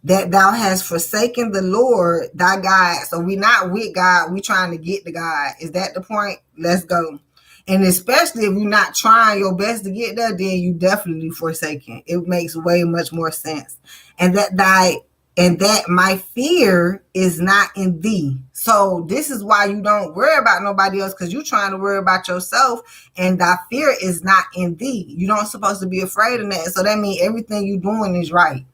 That thou hast forsaken the Lord thy God. So we not with God. We trying to get to God. Is that the point? Let's go. And especially if you're not trying your best to get there, then you definitely forsaken. It makes way much more sense. And that my fear is not in thee. So this is why you don't worry about nobody else, because you're trying to worry about yourself, and thy fear is not in thee. You don't supposed to be afraid of that. So that means everything you're doing is right.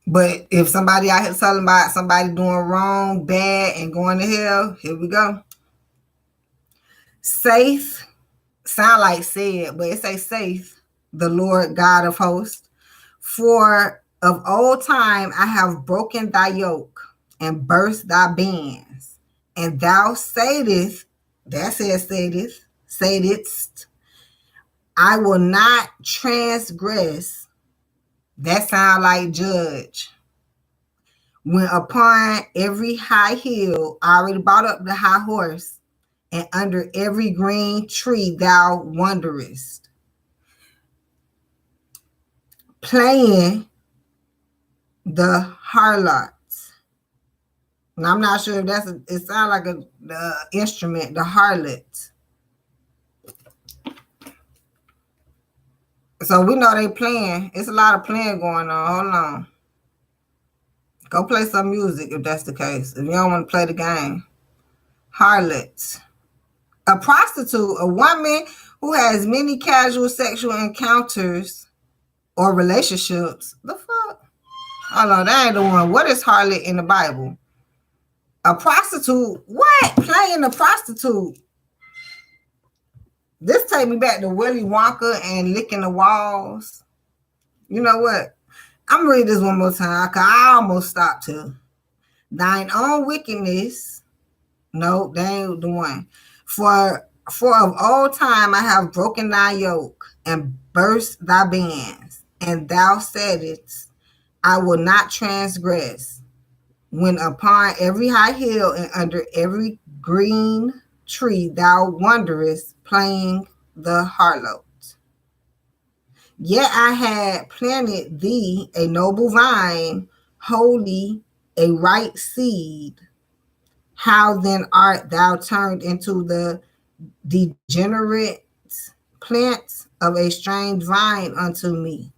But if somebody out here telling about somebody doing wrong, bad, and going to hell, here we go. Saith, sound like said, but it say saith, the Lord God of hosts. For of old time I have broken thy yoke and burst thy bands. And thou saidest, that says saidest, I will not transgress. That sound like judge. When upon every high hill, I already brought up the high horse, and under every green tree thou wanderest, playing the harlots. And I'm not sure if it sounds like the instrument, the harlot. So we know they playing. It's a lot of playing going on. Hold on. Go play some music if that's the case. If you don't want to play the game. Harlots. A prostitute, a woman who has many casual sexual encounters or relationships. The fuck? Hold on, that ain't the one. What is harlot in the Bible? A prostitute? What? Playing a prostitute? This take me back to Willy Wonka and licking the walls. You know what? I'm gonna read this one more time because I almost stopped here. Thine own wickedness. No, that ain't the one. For of old time I have broken thy yoke and burst thy bands, and thou saidst, I will not transgress. When upon every high hill and under every green tree thou wanderest, playing the harlot. Yet I had planted thee a noble vine, holy, a right seed. How then art thou turned into the degenerate plants of a strange vine unto me?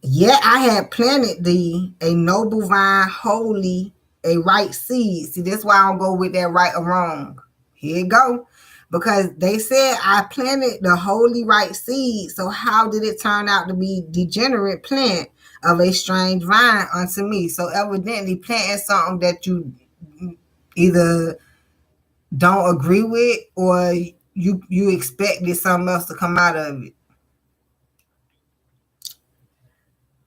Yet I had planted thee a noble vine, holy, a right seed. See, that's why I don't go with that right or wrong. Here you go. Because they said I planted the holy right seed. So how did it turn out to be degenerate plant of a strange vine unto me? So evidently planting something that you either don't agree with or you expected something else to come out of it.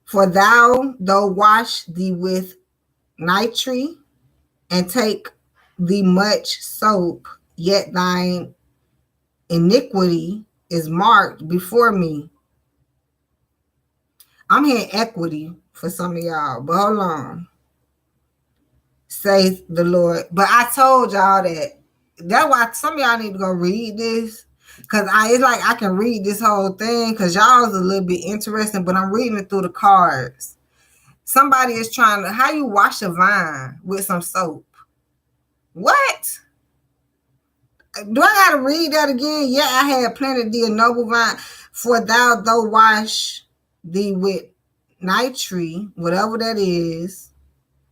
For thou, though wash thee with nitre, and take thee much soap, yet thine iniquity is marked before me. I'm hearing equity for some of y'all, but hold on. Saith the Lord. But I told y'all that. That's why some of y'all need to go read this. Because it's like I can read this whole thing because y'all is a little bit interesting, but I'm reading it through the cards. Somebody is trying to, how you wash a vine with some soap? What? Do I gotta read that again? Yeah, I had planted thee a noble vine, for thou though wash thee with nitre, whatever that is,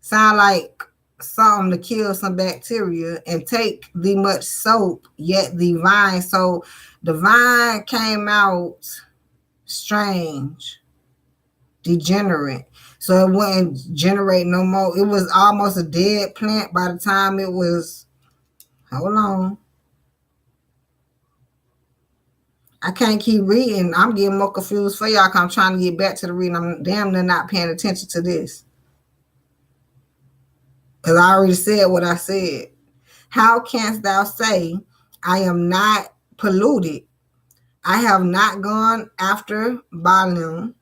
sound like something to kill some bacteria, and take thee much soap, yet the vine. So the vine came out strange, degenerate. So it wouldn't generate no more. It was almost a dead plant by the time it was, hold on. I can't keep reading. I'm getting more confused for y'all because I'm trying to get back to the reading. I'm damn near not paying attention to this. Because I already said what I said. How canst thou say, I am not polluted? I have not gone after Balaam.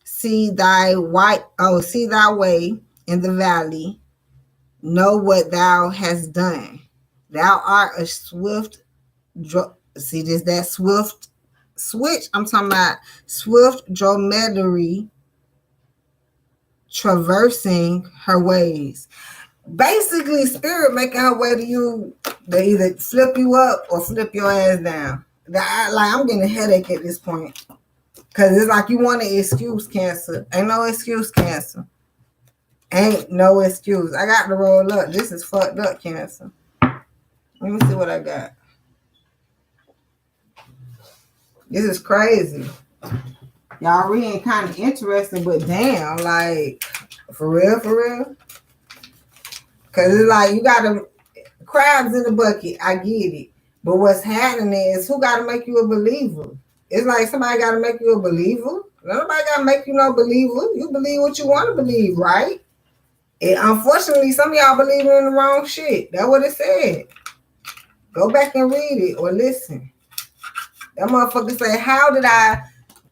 See thy way in the valley. Know what thou hast done. Thou art a swift, see this, that swift switch. I'm talking about swift dromedary traversing her ways. Basically, spirit making her way to you. They either flip you up or flip your ass down. I'm getting a headache at this point. Because it's like you want to excuse Cancer. Ain't no excuse, Cancer. Ain't no excuse. I got to roll up. This is fucked up, Cancer. Let me see what I got. This is crazy. Y'all reading kind of interesting, but damn, like, for real, for real? Because it's like you got to, crabs in the bucket, I get it. But what's happening is, who got to make you a believer? It's like somebody got to make you a believer. Nobody got to make you no believer. You believe what you want to believe, right? And unfortunately, some of y'all believing in the wrong shit. That's what it said. Go back and read it or listen. That motherfucker say, how did I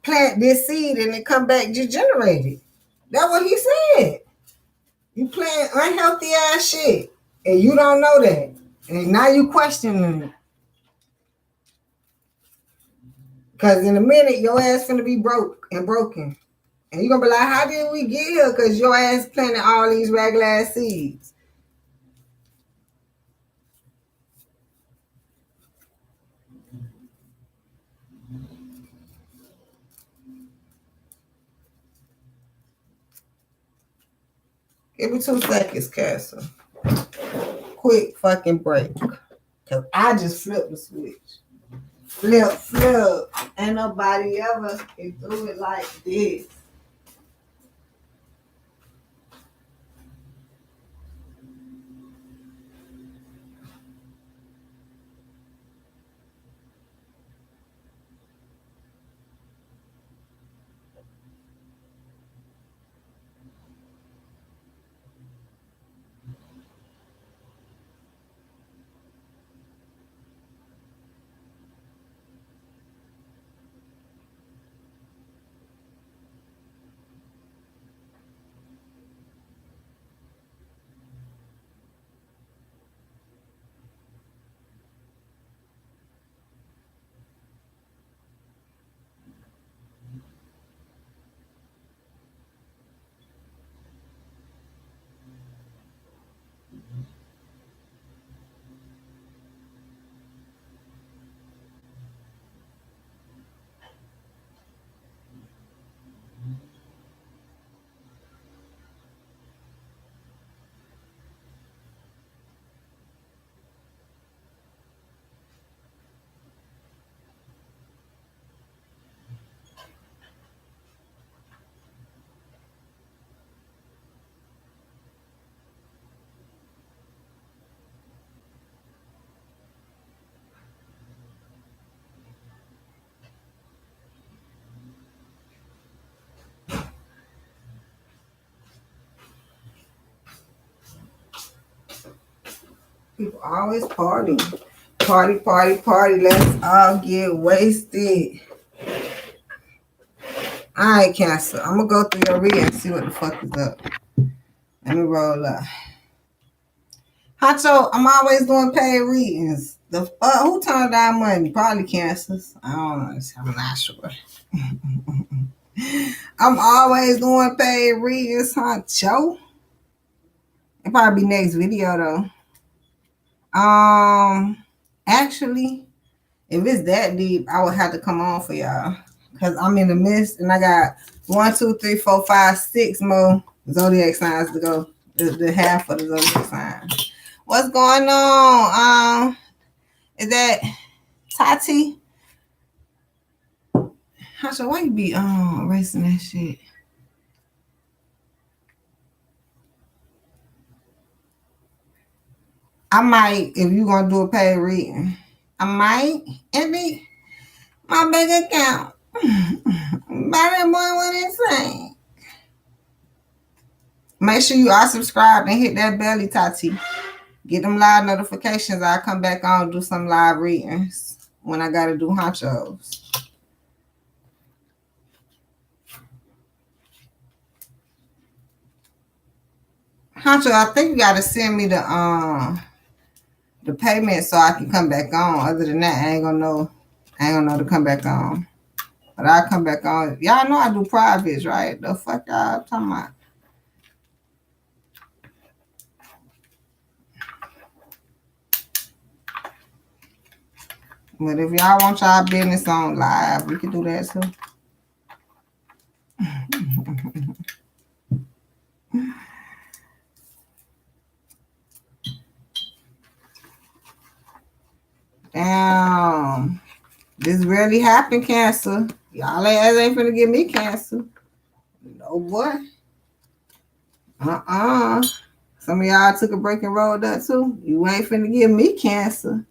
plant this seed and it come back degenerated? That's what he said. You plant unhealthy ass shit and you don't know that. And now you questioning it. Because in a minute, your ass finna be broke and broken. And you're going to be like, how did we get here? Because your ass planted all these regular ass seeds. Give me 2 seconds, Castle. Quick fucking break. Because I just flipped the switch. Flip. Ain't nobody ever can do it like this. People always party. Party, party, party. Let's all get wasted. Alright, Cancer. I'm gonna go through your reading and see what the fuck is up. Let me roll up. Hacho, I'm always doing paid readings. Who turned down money? Probably Cancers. I don't know. I'm not sure. I'm always doing paid readings, Hacho. It'll probably be next video though. Actually, if it's that deep, I would have to come on for y'all. Cause I'm in the midst and I got 1, 2, 3, 4, 5, 6 more zodiac signs to go. The half of the zodiac signs. What's going on? Is that Tati? Hasha, why you be erasing that shit? I might, if you gonna do a paid reading, I might empty my bank account. Better boy what it's saying. Make sure you are subscribed and hit that belly, Tati. Get them live notifications. I'll come back on and do some live readings when I gotta do honchos. Honcho, I think you gotta send me the payment so I can come back on. Other than that, I ain't gonna know to come back on. But I'll come back on. Y'all know I do privates, right? The fuck y'all talking about? But if y'all want y'all business on live, we can do that too. Damn. This really happened, Cancer. Y'all ain't finna give me Cancer. No, boy. Some of y'all took a break and rolled up too. You ain't finna give me Cancer.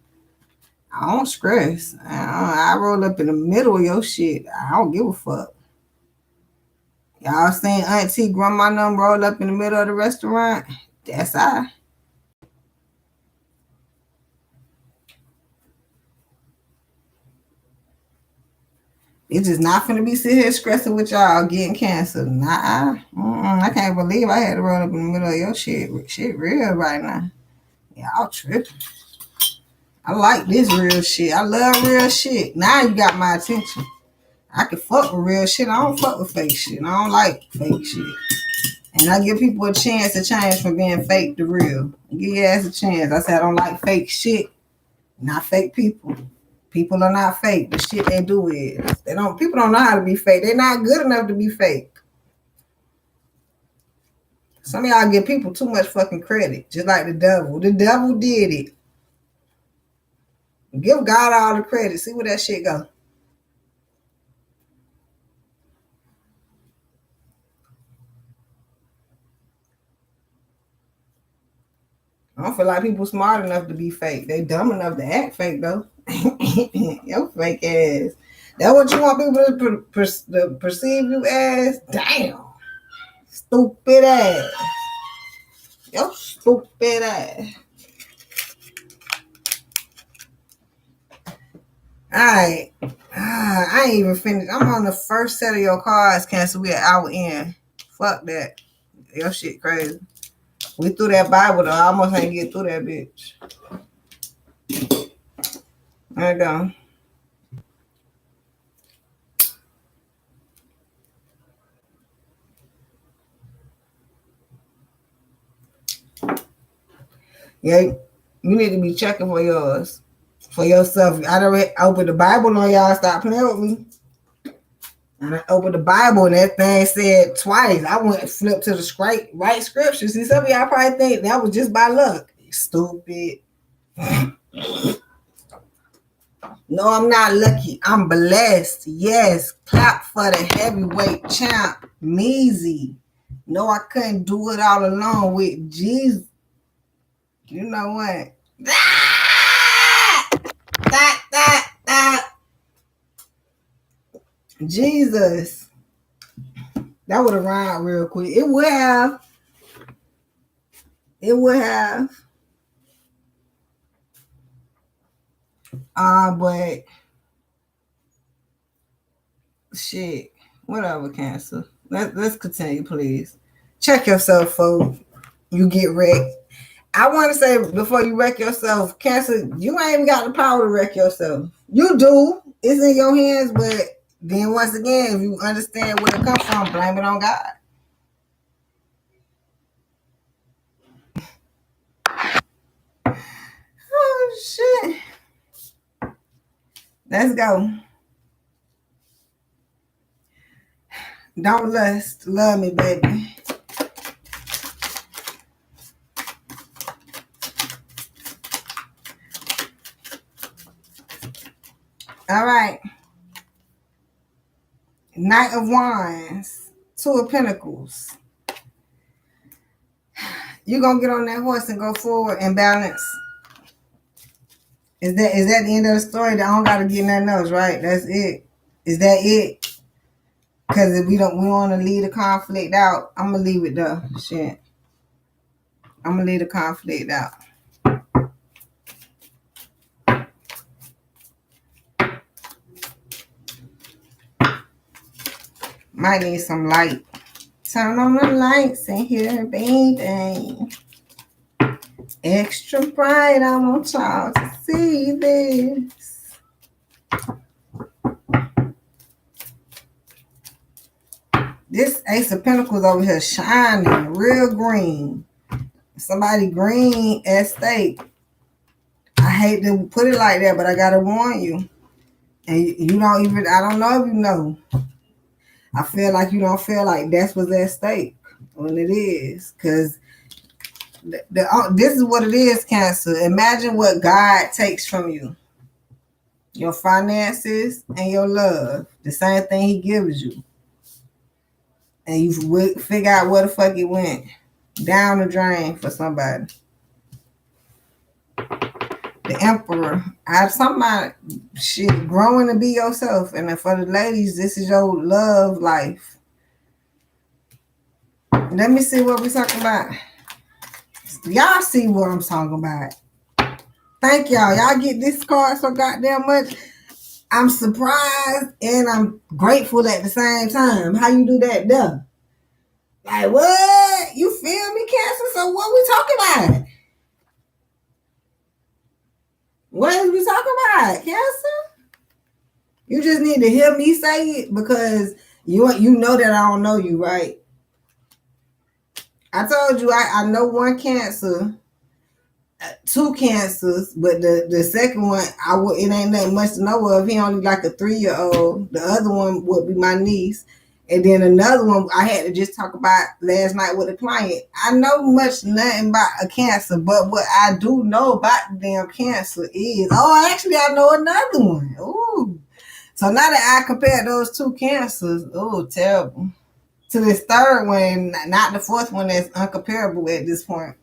I don't stress. I roll up in the middle of your shit. I don't give a fuck. Y'all seen Auntie Grandma them roll up in the middle of the restaurant? That's I. It's just not finna be sitting here stressing with y'all getting Cancer. Nah. I can't believe I had to roll up in the middle of your shit. Shit real right now. Y'all tripping. I like this real shit. I love real shit. Now you got my attention. I can fuck with real shit. I don't fuck with fake shit. I don't like fake shit. And I give people a chance to change from being fake to real. Give your ass a chance. I said I don't like fake shit, not fake people. People are not fake. The shit they do is people don't know how to be fake. They're not good enough to be fake. Some of y'all give people too much fucking credit, just like the devil. The devil did it. Give God all the credit. See where that shit go. I don't feel like people smart enough to be fake. They dumb enough to act fake though. Your fake ass. That what you want people to perceive you as? Damn. Stupid ass. Yo stupid ass. Alright. I ain't even finished. I'm on the first set of your cards, Cancer. We an hour in. Fuck that. Your shit crazy. We threw that Bible though. I almost ain't get through that bitch. There you go. Yeah, you need to be checking for yours. For yourself. I done opened the Bible on y'all. Stop playing with me. And I opened the Bible and that thing said twice. I went and flipped to the right scripture. See, some of y'all probably think that was just by luck. Stupid. No, I'm not lucky. I'm blessed. Yes. Clap for the heavyweight champ, Measy. No, I couldn't do it all alone with Jesus. You know what? Jesus. That would have rhymed real quick. It would have. It would have. But shit, whatever, Cancer. Let's continue, please. Check yourself, folks. You get wrecked. I want to say before you wreck yourself, Cancer, you ain't even got the power to wreck yourself. You do. It's in your hands, but then once again, if you understand where it comes from, blame it on God. Oh shit. Let's go. Don't lust. Love me, baby. All right. Knight of Wands. Two of Pentacles. You're going to get on that horse and go forward and balance. Is that the end of the story? I don't got to get nothing else, right? That's it. Is that it? Because if we want to leave the conflict out, I'm going to leave it though. Shit. I'm going to leave the conflict out. Might need some light. Turn on the lights in here, baby. Extra bright, I want y'all to see this. This Ace of Pentacles over here shining, real green. Somebody green at stake. I hate to put it like that, but I gotta warn you. And you don't even, I don't know if you know. I feel like you don't feel like that's what's at stake when it is. Because this is what it is, Cancer. Imagine what God takes from you. Your finances and your love. The same thing he gives you. And you figure out where the fuck it went. Down the drain for somebody. The Emperor. I somebody shit growing to be yourself. And for the ladies, this is your love life. Let me see what we're talking about. Y'all see what I'm talking about. Thank y'all. Y'all get this card so goddamn much. I'm surprised and I'm grateful at the same time. How you do that, though? Like, what? You feel me, Cancer? So what we talking about? What is we talking about, Cancer? You just need to hear me say it because you know that I don't know you, right? I told you I know one Cancer, two Cancers, but the second one, it ain't that much to know of. He only like a 3-year-old. The other one would be my niece. And then another one I had to just talk about last night with a client. I know nothing about a Cancer, but what I do know about the damn Cancer is, actually I know another one. Ooh. So now that I compare those two Cancers, terrible. To this third one, not the fourth one that's uncomparable at this point.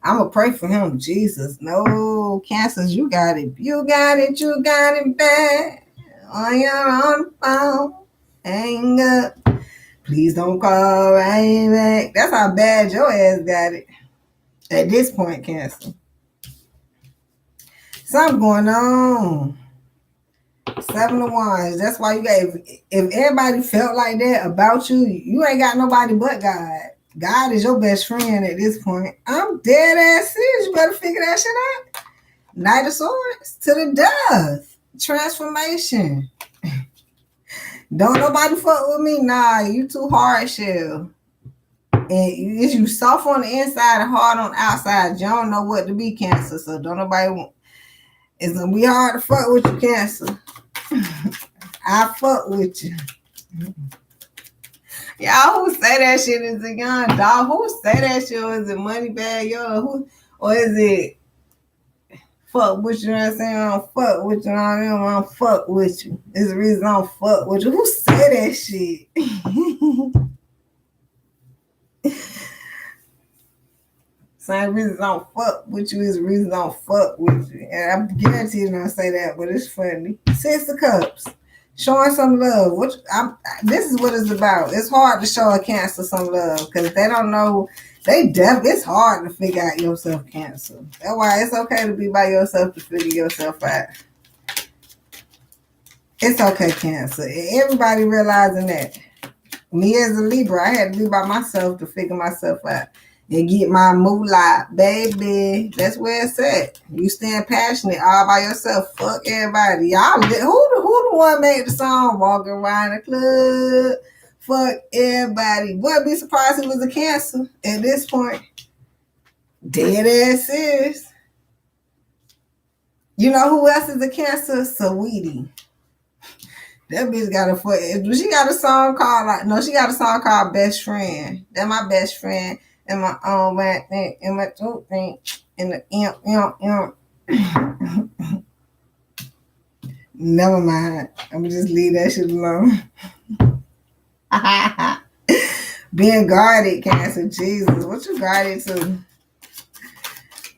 I'm going to pray for him. Jesus, no Cancers, you got it. You got it bad. On your own phone. Hang up. Please don't call right back. That's how bad your ass got it. At this point, Cancer. Something going on. 7 of Wands. That's why you got, if everybody felt like that about you, you ain't got nobody but God. God is your best friend at this point. I'm dead ass serious. You better figure that shit out. Knight of Swords to the death. Transformation. Don't nobody fuck with me. Nah, you too hard shell. And you soft on the inside and hard on the outside. You don't know what to be, Cancer. So don't nobody want. It's gonna be hard to fuck with you, Cancer. I fuck with you. Y'all who say that shit is a young dog. Who say that shit? Or is it money bag, yo? Or is it fuck with you? You know what I'm saying? I don't fuck with you. I don't fuck with you. It's the reason I don't fuck with you. Who say that shit? Same reason I don't fuck with you is the reason I don't fuck with you. And I guarantee you don't say that, but it's funny. 6 of Cups. Showing some love. This is what it's about. It's hard to show a Cancer some love because if they don't know, it's hard to figure out yourself, Cancer. That's why it's okay to be by yourself to figure yourself out. It's okay, Cancer. Everybody realizing that. Me as a Libra, I had to be by myself to figure myself out and get my moolah, baby. That's where it's at. You stand passionate all by yourself. Fuck everybody. Y'all, who the one made the song "Walking Around the Club"? Fuck everybody. Wouldn't be surprised it was a Cancer at this point. Dead ass serious. You know who else is a Cancer? Saweetie. That bitch got she got a song called she got a song called Best Friend. That my best friend and my own whack thing and my two thing and the Never mind. I'm gonna just leave that shit alone. Being guarded, Cancer. Jesus, what you guarded to?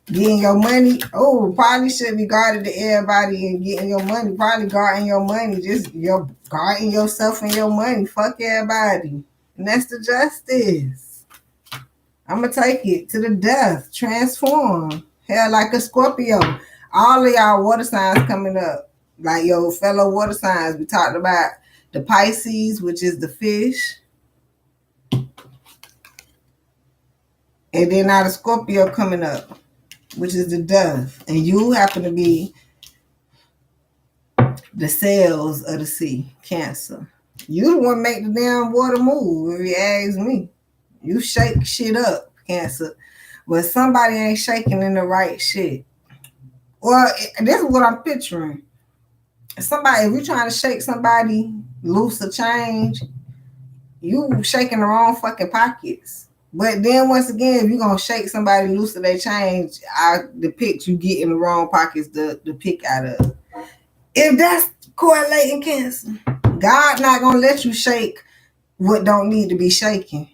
Getting your money. Oh, probably should be guarded to everybody and getting your money. Probably guarding your money. Just guarding yourself and your money. Fuck everybody. And that's the justice. I'm going to take it to the death. Transform. Hell, like a Scorpio. All of y'all water signs coming up. Like your fellow water signs. We talked about the Pisces, which is the fish. And then now the Scorpio coming up, which is the dove. And you happen to be the sails of the sea, Cancer. You the one make the damn water move, if you ask me. You shake shit up, Cancer. But somebody ain't shaking in the right shit. Well, this is what I'm picturing. If you're trying to shake somebody loose or change, you shaking the wrong fucking pockets. But then once again, if you're going to shake somebody loose or they change, I depict you getting the wrong pockets to pick out of. If that's correlating, Cancer, God not going to let you shake what don't need to be shaken.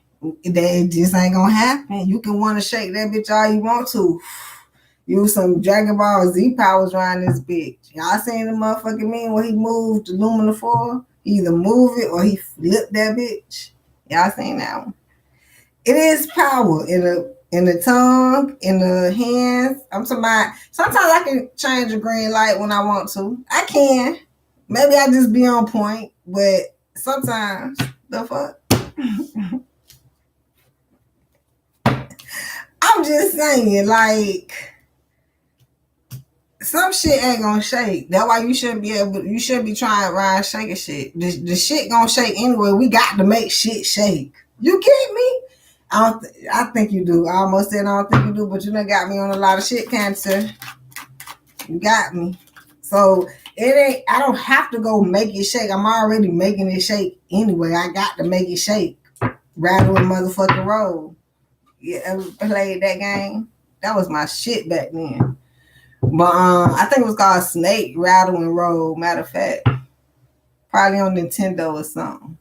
That just ain't going to happen. You can want to shake that bitch all you want to. Use some Dragon Ball Z powers around this bitch. Y'all seen the motherfucking meme where he moved the Lumina 4? He either move it or he flipped that bitch. Y'all seen that one? It is power in the tongue, in the hands. I'm talking about, sometimes I can change a green light when I want to. I can. Maybe I just be on point, but sometimes, the fuck? I'm just saying, like, some shit ain't gonna shake. That's why you shouldn't be trying around shaking shit. The shit gonna shake anyway. We got to make shit shake. You get me? I think you do. I almost said I don't think you do, but you done got me on a lot of shit, Cancer. You got me. So I don't have to go make it shake. I'm already making it shake anyway. I got to make it shake. Rattle and motherfucking roll. You ever played that game? That was my shit back then. But I think it was called Snake, Rattle and Roll. Matter of fact, probably on Nintendo or something.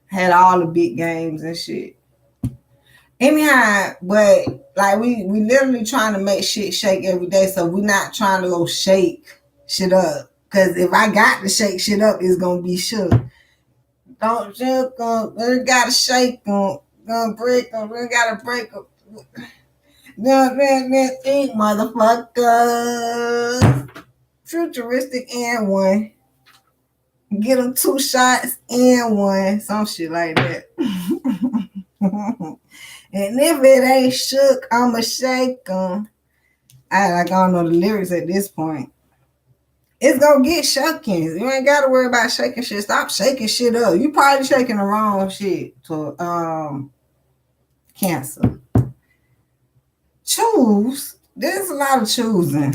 Had all the big games and shit. Anyhow, but like we literally trying to make shit shake every day, so we're not trying to go shake shit up. Cause if I got to shake shit up, it's gonna be shook. Don't shook them. We gotta shake them. Gonna break them. We gotta break them. Think, motherfuckers. Futuristic and one. Get them 2 shots and one. Some shit like that. And if it ain't shook, I'ma shake them. I don't know the lyrics at this point. It's gonna get shaking. You ain't gotta worry about shaking shit. Stop shaking shit up. You probably shaking the wrong shit to Cancer. Choose. There's a lot of choosing.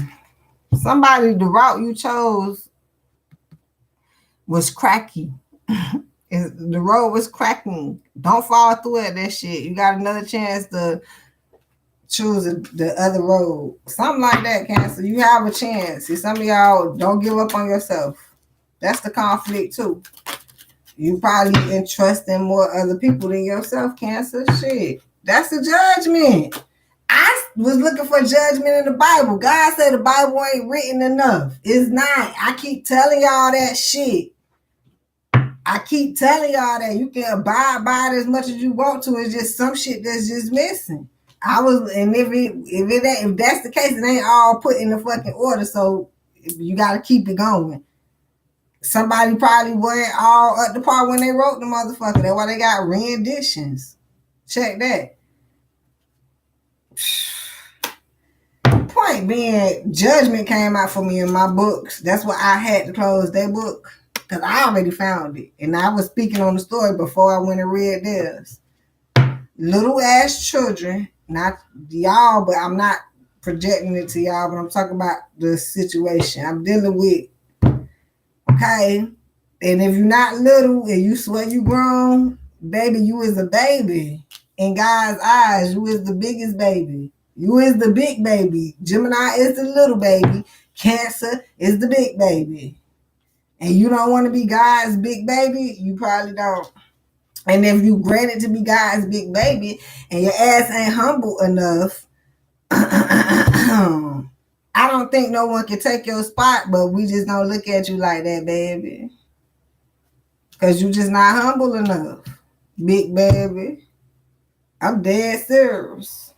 The route you chose was cracky. The road was cracking. Don't fall through it, that shit. You got another chance to choose the other road. Something like that, Cancer. You have a chance. See, some of y'all don't give up on yourself. That's the conflict too. You probably entrust in more other people than yourself, Cancer. Shit. That's the judgment. I was looking for judgment in the Bible. God said the Bible ain't written enough. It's not. I keep telling y'all that shit. I keep telling y'all that you can abide by it as much as you want to. It's just some shit that's just missing. If that's the case, it ain't all put in the fucking order. So you got to keep it going. Somebody probably wasn't all up the part when they wrote the motherfucker. That's why they got renditions. Check that. Point being, judgment came out for me in my books. That's why I had to close that book. Because I already found it. And I was speaking on the story before I went and read theirs. Little ass children, not y'all, but I'm not projecting it to y'all, but I'm talking about the situation I'm dealing with. Okay? And if you're not little and you swear you grown, baby, you is a baby. In God's eyes, you is the biggest baby. You is the big baby. Gemini is the little baby. Cancer is the big baby. And you don't want to be God's big baby, you probably don't. And if you granted to be God's big baby and your ass ain't humble enough, I don't think no one can take your spot, but we just don't look at you like that, baby. Because you just not humble enough, big baby. I'm dead serious.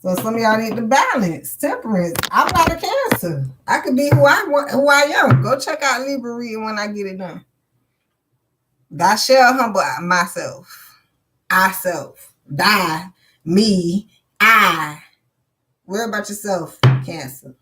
So some of y'all need to balance, temperance. I'm not a Cancer. I could be who I am. Go check out Libra reading when I get it done. I shall humble myself. I self. Die. Me. I. Worry about yourself, Cancer.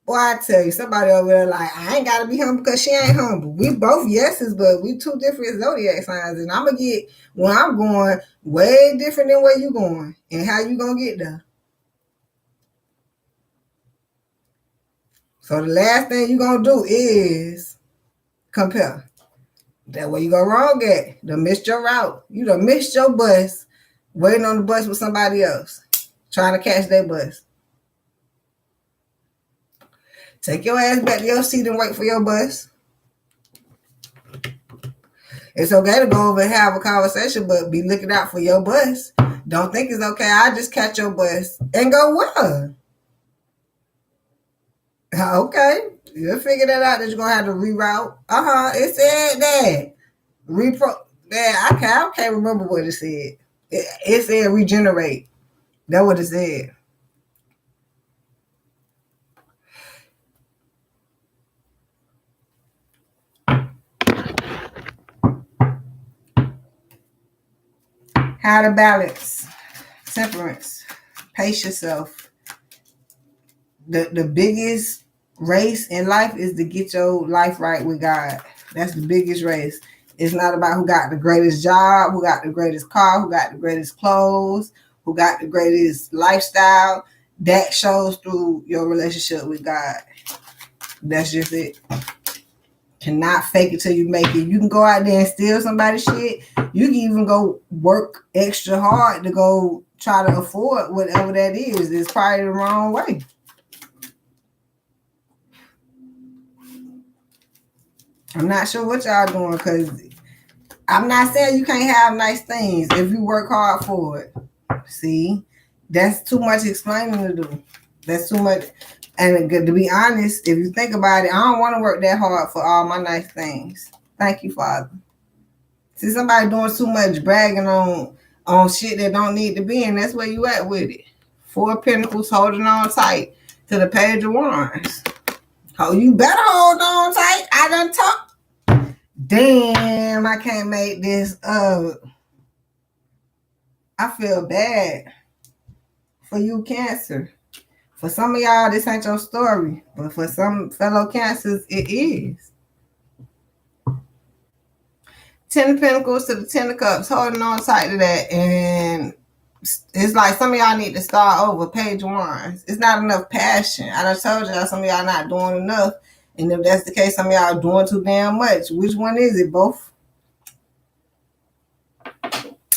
Boy, I tell you, somebody over there like, I ain't got to be humble because she ain't humble. We both yeses, but we two different zodiac signs. And I'm going to get where I'm going way different than where you going and how you going to get there. So the last thing you going to do is compare. That's where you go wrong at. You done missed your route. You done missed your bus waiting on the bus with somebody else trying to catch their bus. Take your ass back to your seat and wait for your bus. It's okay to go over and have a conversation, but be looking out for your bus. Don't think it's okay. I just catch your bus and go with her. Okay. You'll figure that out that you're going to have to reroute. It said that. I can't remember what it said. It said regenerate. That's what it said. How to balance. Temperance. Pace yourself. The biggest race in life is to get your life right with God. That's the biggest race. It's not about who got the greatest job, who got the greatest car, who got the greatest clothes, who got the greatest lifestyle. That shows through your relationship with God. That's just it. Cannot fake it till you make it. You can go out there and steal somebody's shit. You can even go work extra hard to go try to afford whatever that is. It's probably the wrong way. I'm not sure what y'all doing because I'm not saying you can't have nice things if you work hard for it. See, that's too much explaining to do. That's too much. And to be honest, if you think about it, I don't want to work that hard for all my nice things. Thank you, Father. See, somebody doing too much bragging on shit that don't need to be, and that's where you at with it. 4 of Pentacles holding on tight to the Page of Wands. Oh, you better hold on tight. I done talk. Damn, I can't make this up. I feel bad for you, Cancer. For some of y'all, this ain't your story. But for some fellow Cancers, it is. 10 of Pentacles to the 10 of Cups, holding on tight to that. And it's like some of y'all need to start over. Page of Wands. It's not enough passion. I done told y'all some of y'all not doing enough. And if that's the case, some of y'all doing too damn much. Which one is it? Both?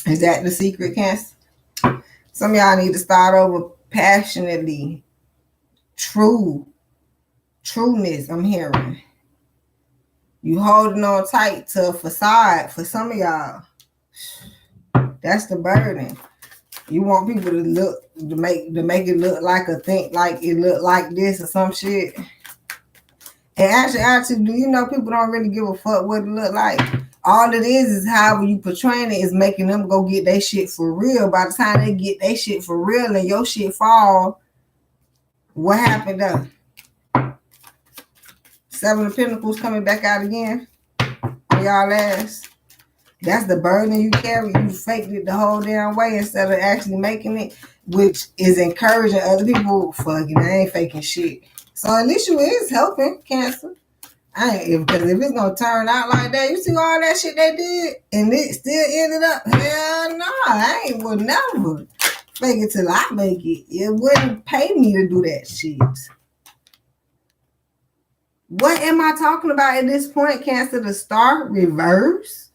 Is that the secret, Cancer? Some of y'all need to start over passionately. Trueness, I'm hearing. You holding on tight to a facade for some of y'all. That's the burden. You want people to make it look like think like it look like this or some shit. And actually, do you know people don't really give a fuck what it look like? All it is however you portraying it is making them go get their shit for real. By the time they get their shit for real and your shit fall, what happened then? Seven of Pentacles coming back out again on y'all ass. That's the burden you carry. You faked it the whole damn way instead of actually making it, which is encouraging other people. Fucking, I ain't faking shit. So at least you is helping, Cancer. Because if it's gonna turn out like that, you see all that shit they did, and it still ended up. Hell no, I ain't would never fake it till I make it. It wouldn't pay me to do that shit. What am I talking about at this point, Cancer? The star reverse.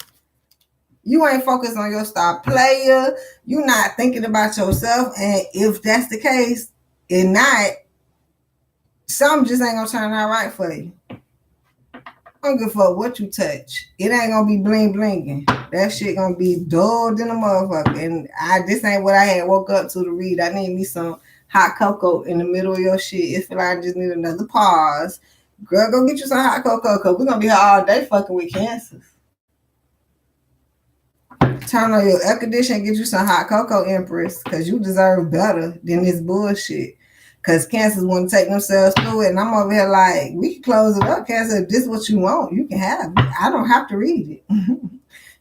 You ain't focused on your star player. You not thinking about yourself. And if that's the case, and not, something just ain't gonna turn out right for you. I don't give a fuck what you touch. It ain't gonna be bling blinging. That shit gonna be dull than a motherfucker. And this ain't what I had woke up to read. I need me some hot cocoa in the middle of your shit. It feel like I just need another pause. Girl, go get you some hot cocoa, because we're gonna be here all day fucking with Cancers. Turn on your air conditioner and get you some hot cocoa, Empress, because you deserve better than this bullshit. Because Cancers want to take themselves through it. And I'm over here like, we can close it up, Cancer. If this is what you want, you can have it. I don't have to read it.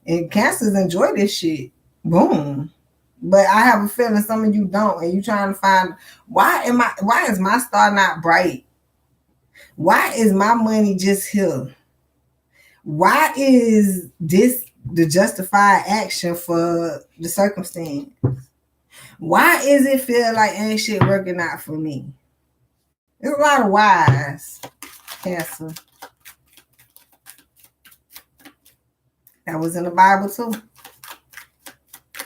And Cancers enjoy this shit. Boom. But I have a feeling some of you don't. And you trying to find, why is my star not bright? Why is my money just here? Why is this the justified action for the circumstance? Why is it feel like ain't shit working out for me? There's a lot of whys, Cancer. That was in the Bible too.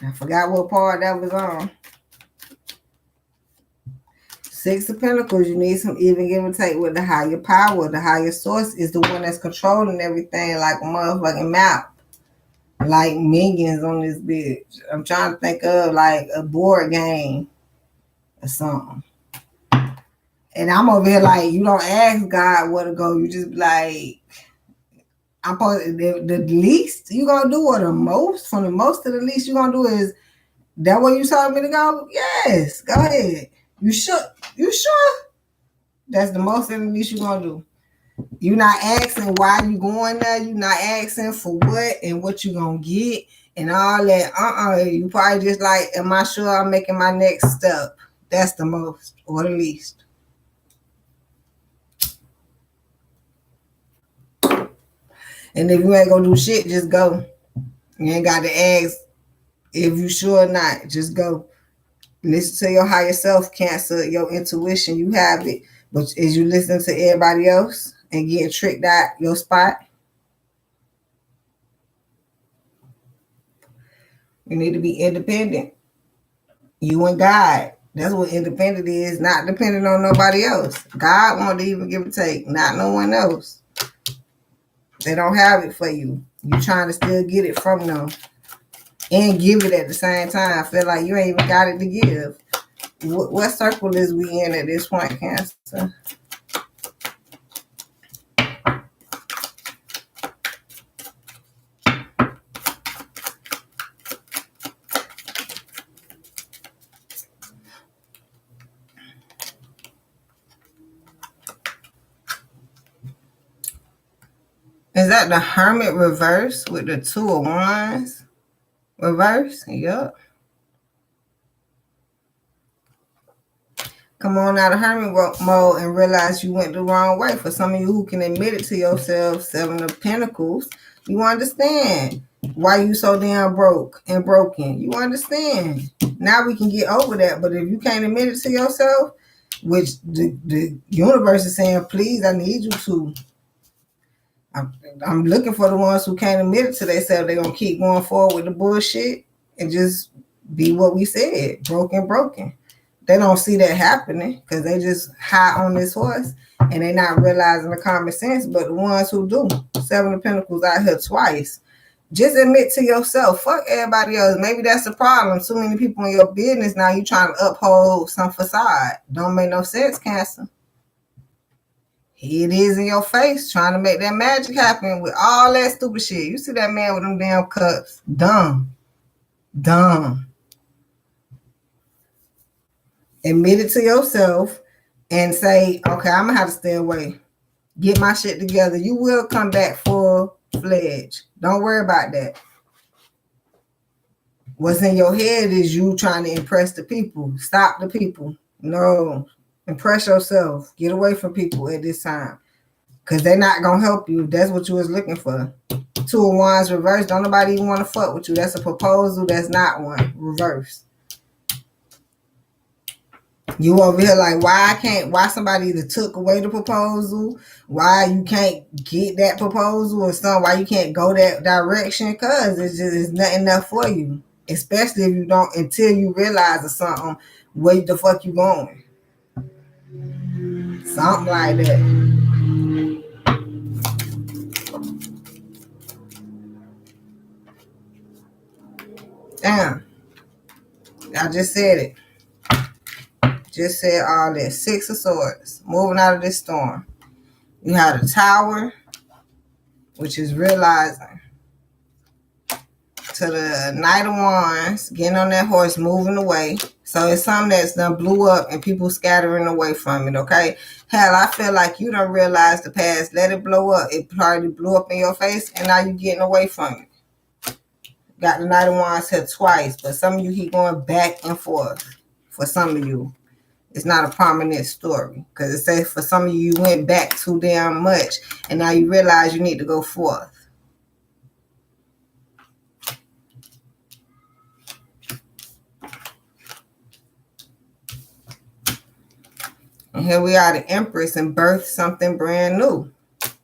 I forgot what part that was on. Six of Pentacles, you need some even give and take with the higher power. The higher source is the one that's controlling everything like a motherfucking map. Like minions on this bitch. I'm trying to think of like a board game or something. And I'm over here like, you don't ask God where to go. You just be like, I'm supposed the least you gonna do, or the most, from the most to the least you gonna do is that where you told me to go? Yes, go ahead. You sure? You sure? That's the most and the least you gonna do. You're not asking why you going there. You're not asking for what and what you gonna get and all that. You probably just like, am I sure I'm making my next step? That's the most or the least. And if you ain't gonna do shit, just go. You ain't got to ask if you sure or not. Just go. Listen to your higher self, Cancer, your intuition. You have it. But as you listen to everybody else and getting tricked out your spot, you need to be independent. You and God. That's what independent is, not depending on nobody else. God won't even give a take, not no one else. They don't have it for you. You trying to still get it from them and give it at the same time. I feel like you ain't even got it to give. What circle is we in at this point, Cancer? Is that the Hermit reverse with the Two of Wands? Reverse? Yup. Come on out of hermit mode and realize you went the wrong way. For some of you who can admit it to yourself, Seven of Pentacles, you understand why you so damn broke and broken. You understand. Now we can get over that. But if you can't admit it to yourself, which the universe is saying, please, I need you to. I'm looking for the ones who can't admit it to themselves. They're going to keep going forward with the bullshit and just be what we said, broken. They don't see that happening because they just high on this horse and they not realizing the common sense. But the ones who do, Seven of Pentacles out here twice. Just admit to yourself, fuck everybody else. Maybe that's the problem. Too many people in your business now. You trying to uphold some facade. Don't make no sense, Cancer. Here it is in your face, trying to make that magic happen with all that stupid shit. You see that man with them damn cups. Dumb. Admit it to yourself and say, okay, I'm going to have to stay away. get my shit together. You will come back full-fledged. Don't worry about that. What's in your head is you trying to impress the people. Stop the people. No. Impress yourself. Get away from people at this time. Because they're not going to help you. That's what you was looking for. 2 of Wands reversed. Don't nobody even want to fuck with you. That's a proposal. That's not one. Reverse. You over here like, why somebody either took away the proposal, why you can't get that proposal or something, why you can't go that direction, because it's nothing enough for you. Especially if you don't, until you realize or something, where the fuck you going. Something like that. Damn. I just said it. Just said all that. 6 of Swords. Moving out of this storm. You have the Tower, which is realizing. To the Knight of Wands, getting on that horse, moving away. So it's something that's done blew up and people scattering away from it, okay? Hell, I feel like you don't realize the past. Let it blow up. It probably blew up in your face and now you're getting away from it. Got the Knight of Wands here twice, but some of you keep going back and forth. For some of you. It's not a prominent story. Because it says for some of you, you went back too damn much and now you realize you need to go forth. And here we are, the Empress, and birth something brand new.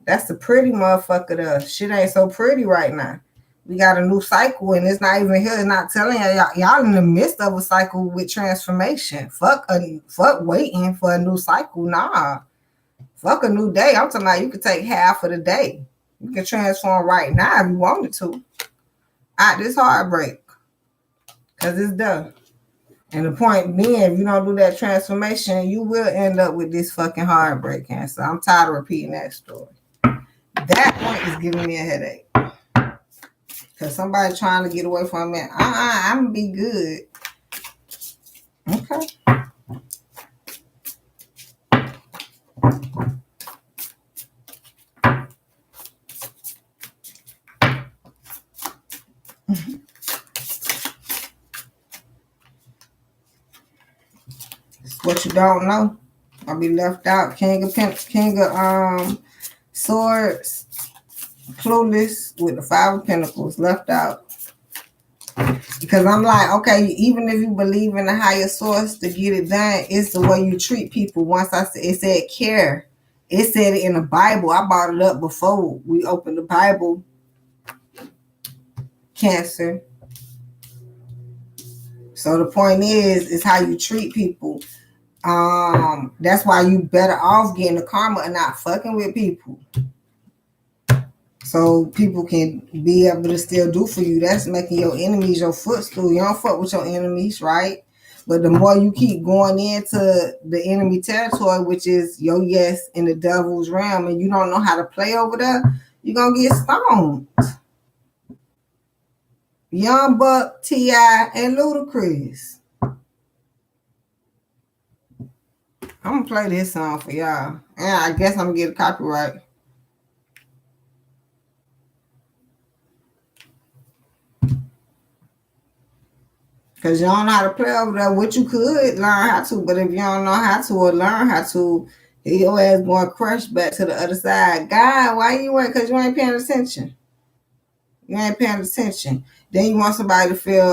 That's a pretty motherfucker. The shit ain't so pretty right now. We got a new cycle, and it's not even here. It's not telling y'all in the midst of a cycle with transformation. Fuck waiting for a new cycle. Nah. Fuck a new day. I'm talking about you could take half of the day. You can transform right now if you wanted to. Out this heartbreak. Because it's done. And the point being, if you don't do that transformation, you will end up with this fucking heartbreak, Cancer. I'm tired of repeating that story. That point is giving me a headache. Because somebody trying to get away from it. I'm going to be good. Okay. What you don't know, I'll be left out. King of Swords, clueless with the 5 of Pentacles, left out. Because I'm like, okay, even if you believe in a higher source to get it done, it's the way you treat people. Once it said care. It said it in the Bible. I brought it up before we opened the Bible. Cancer. So the point is how you treat people. That's why you better off getting the karma and not fucking with people. So people can be able to still do for you. That's making your enemies your footstool. You don't fuck with your enemies, right? But the more you keep going into the enemy territory, which is your yes in the devil's realm, and you don't know how to play over there, you're going to get stoned. Young Buck, T.I., and Ludacris. I'm going to play this song for y'all. And I guess I'm going to get a copyright. Because you don't know how to play over there, which you could learn how to. But if you don't know how to or learn how to, your ass going to crush back to the other side. God, why you ain't? Because you ain't paying attention. You ain't paying attention. Then you want somebody to feel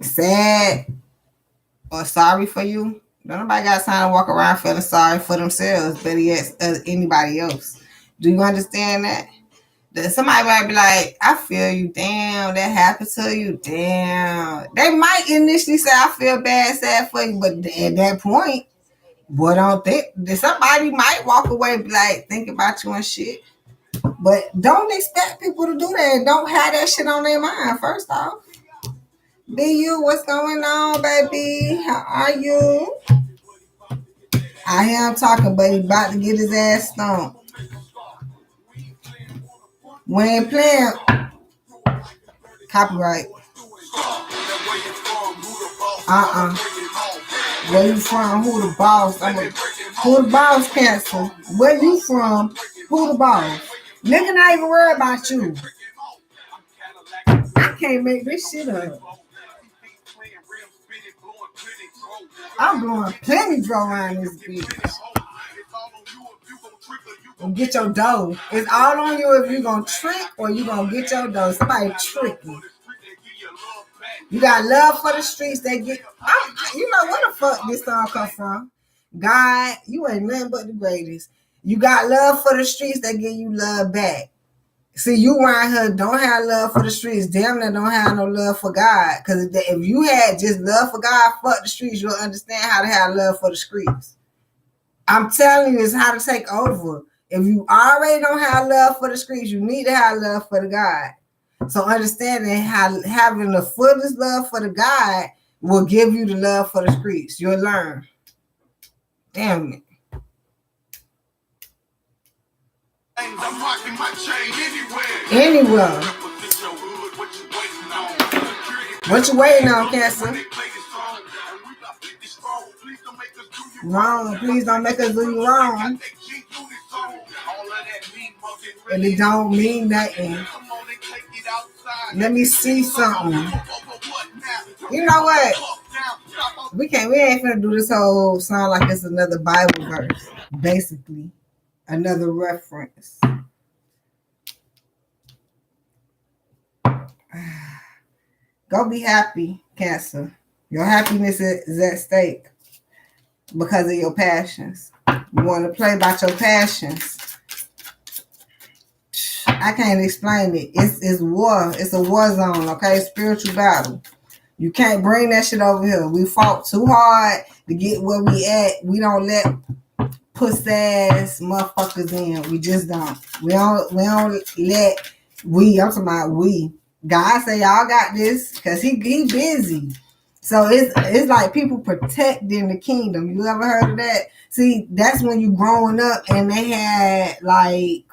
sad or sorry for you. Don't nobody got time to walk around feeling sorry for themselves, better yet anybody else. Do you understand that? Somebody might be like, I feel you, damn, that happened to you, damn. They might initially say, I feel bad, sad for you, but at that point, boy, don't think, somebody might walk away and be like, think about you and shit. But don't expect people to do that. Don't have that shit on their mind, first off. Be you, what's going on, baby? How are you? I hear him talking, but he about to get his ass stomped. We ain't playing. Copyright. Where you from? Who the boss? Who the boss, Cancer? Where you from? Who the boss? Nigga not even worry about you. I can't make this shit up. I'm blowing plenty draw around this bitch. And get your dough. It's all on you if you gonna trick or you gonna get your dough. Somebody tricking. You got love for the streets. They get. You know where the fuck this song come from? God, you ain't nothing but the greatest. You got love for the streets. They give you love back. See, you around here don't have love for the streets. Damn, they don't have no love for God. Because if you had just love for God, fuck the streets, you'll understand how to have love for the streets. I'm telling you, it's how to take over. If you already don't have love for the streets, you need to have love for the God. So understanding how having the fullest love for the God will give you the love for the streets. You'll learn. Damn it. Anywhere. What you waiting on, Cancer? Wrong. Please don't make us do you wrong. And it don't mean nothing. Let me see something. You know what? We ain't finna do this whole song like it's another Bible verse. Basically. Another reference. Go be happy, Cancer. Your happiness is at stake because of your passions. You want to play about your passions. I can't explain it. It's war. It's a war zone, okay? Spiritual battle. You can't bring that shit over here. We fought too hard to get where we at. We don't let puss ass motherfuckers in. We just don't. We don't let I'm talking about we. God say y'all got this because he busy. So it's like people protecting the kingdom. You ever heard of that? See, that's when you growing up and they had like,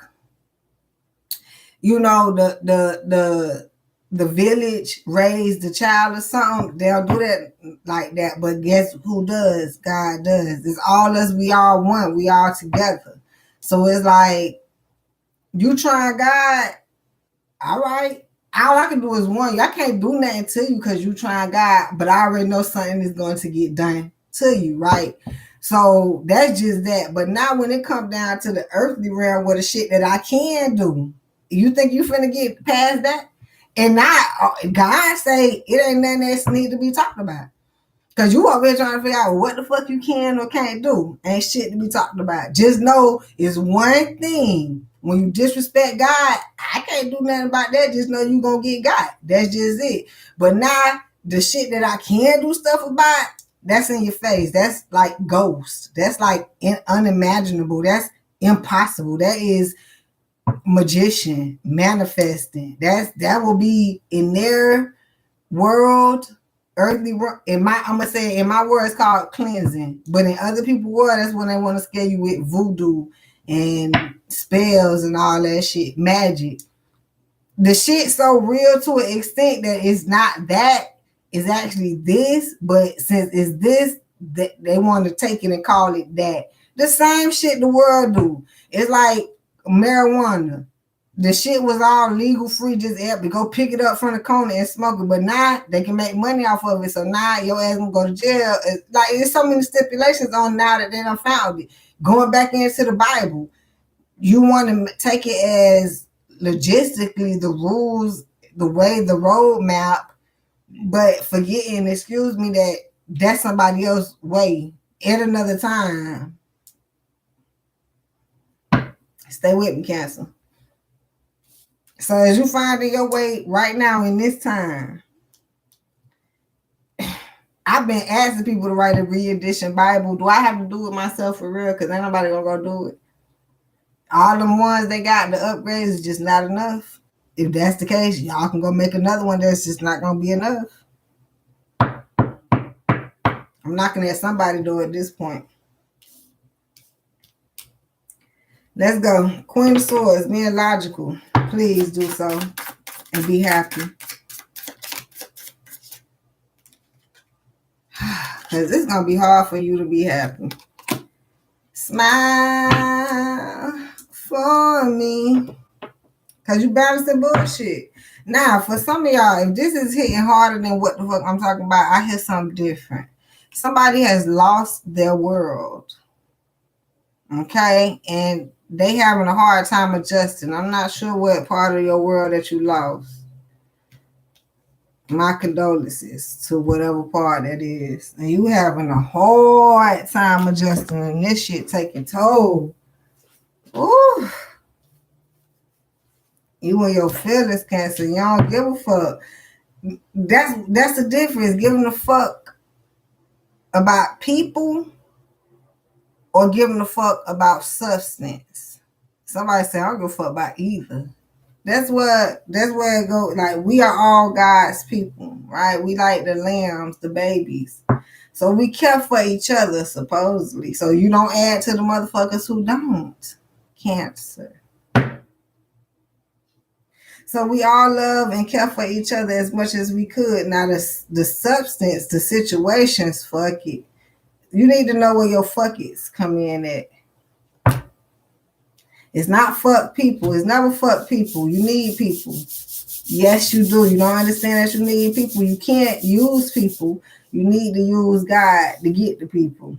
you know, the village raised the child or something. They'll do that like that. But guess who does? God does. It's all us. We all one. We all together. So it's like, you trying God, all right. All I can do is warn you. I can't do nothing to you because you trying God, but I already know something is going to get done to you, right? So that's just that. But now when it comes down to the earthly realm with the shit that I can do, you think you finna get past that? And now God say it ain't nothing else need to be talked about. Because you over here trying to figure out what the fuck you can or can't do. Ain't shit to be talked about. Just know it's one thing. When you disrespect God, I can't do nothing about that. Just know you gonna get got. That's just it. But now, the shit that I can do stuff about, that's in your face. That's like ghost. That's like unimaginable. That's impossible. That is magician, manifesting. That will be in their world, earthly world. I'm gonna say in my world it's called cleansing, but in other people's world that's when they want to scare you with voodoo and spells and all that shit, magic. The shit so real to an extent that it's not that, it's actually this, but since it's this, they want to take it and call it that. The same shit the world do. It's like marijuana. The shit was all legal, free, just to go pick it up from the corner and smoke it. But now they can make money off of it. So now your ass gonna go to jail. Like, there's so many stipulations on now that they done found it. Going back into the Bible, you want to take it as logistically the rules, the way, the roadmap, but forgetting, excuse me, that that's somebody else's way at another time. Stay with me, Cancer. So as you finding your way right now in this time, I've been asking people to write a re-edition Bible. Do I have to do it myself for real? Because ain't nobody gonna go do it. All them ones they got, the upgrades is just not enough. If that's the case, y'all can go make another one that's just not gonna be enough. I'm not gonna let somebody do it at this point. Let's go. Queen of Swords, being logical. Please do so and be happy. Because it's going to be hard for you to be happy. Smile for me. Because you balancing bullshit. Now, for some of y'all, if this is hitting harder than what the fuck I'm talking about, I hear something different. Somebody has lost their world. Okay? And they having a hard time adjusting. I'm not sure what part of your world that you lost. My condolences to whatever part that is. And you having a hard time adjusting and this shit taking toll. Ooh. You and your feelings, Cancer. You don't give a fuck. That's the difference. Giving a fuck about people or giving a fuck about substance. Somebody say I don't give a fuck about either. That's where it goes. Like, we are all God's people, right? We like the lambs, the babies. So we care for each other, supposedly. So you don't add to the motherfuckers who don't. Cancer. So we all love and care for each other as much as we could. Now the substance, the situations, fuck it. You need to know where your fuck it's come in at. It's not fuck people. It's never fuck people. You need people. Yes, you do. You don't understand that you need people. You can't use people. You need to use God to get the people.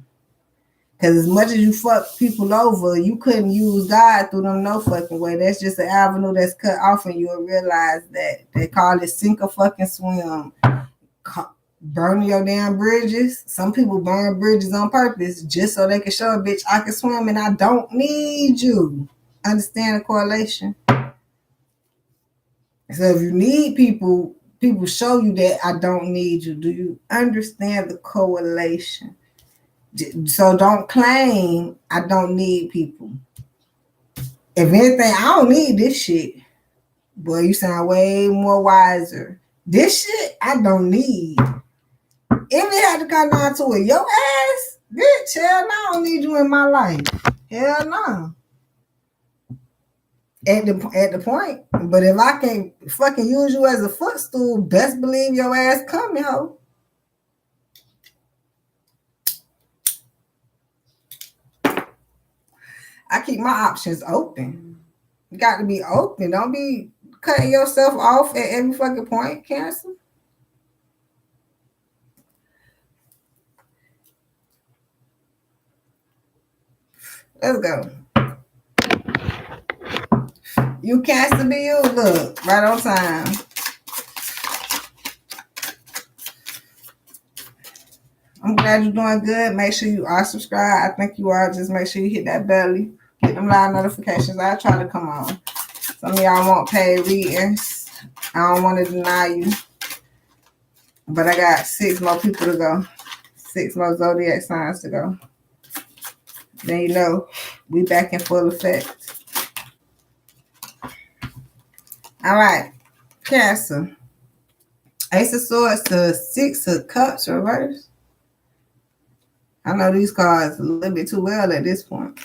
Because as much as you fuck people over, you couldn't use God through them no fucking way. That's just an avenue that's cut off, and you'll realize that. They call it sink or fucking swim. Burn your damn bridges. Some people burn bridges on purpose just so they can show a bitch I can swim and I don't need you. Understand the correlation? So if you need people, people show you that I don't need you. Do you understand the correlation? So don't claim I don't need people. If anything, I don't need this shit. Boy, you sound way more wiser. This shit, I don't need. If it had to come down to it, your ass, bitch, hell no, I don't need you in my life. Hell no. At the point. But if I can fucking use you as a footstool, best believe your ass coming, ho. I keep my options open. You got to be open. Don't be cutting yourself off at every fucking point, Cancer. Let's go. You Cancer be you. Look, right on time. I'm glad you're doing good. Make sure you are subscribed. I think you are. Just make sure you hit that belly. Get them live notifications. I try to come on. Some of y'all want paid readings. I don't want to deny you. But I got 6 more people to go. 6 more zodiac signs to go. Then you know, we back in full effect. All right. Cancer. Ace of Swords to 6 of Cups reverse. I know these cards a little bit too well at this point.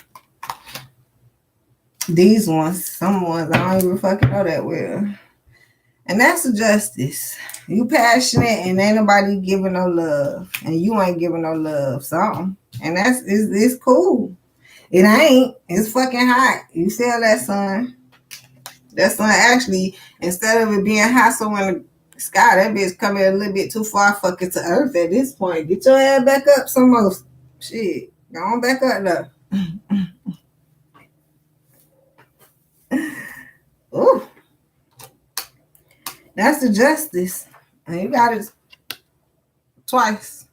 These ones, some ones, I don't even fucking know that well. And that's the Justice. You passionate and ain't nobody giving no love. And you ain't giving no love. So, and it's cool. It ain't. It's fucking hot. You feel that sun. That sun actually, instead of it being hot so in the sky, that bitch coming a little bit too far fucking to earth at this point. Get your ass back up some more. Shit. Go on back up there. Ooh. That's the Justice. And you got it twice.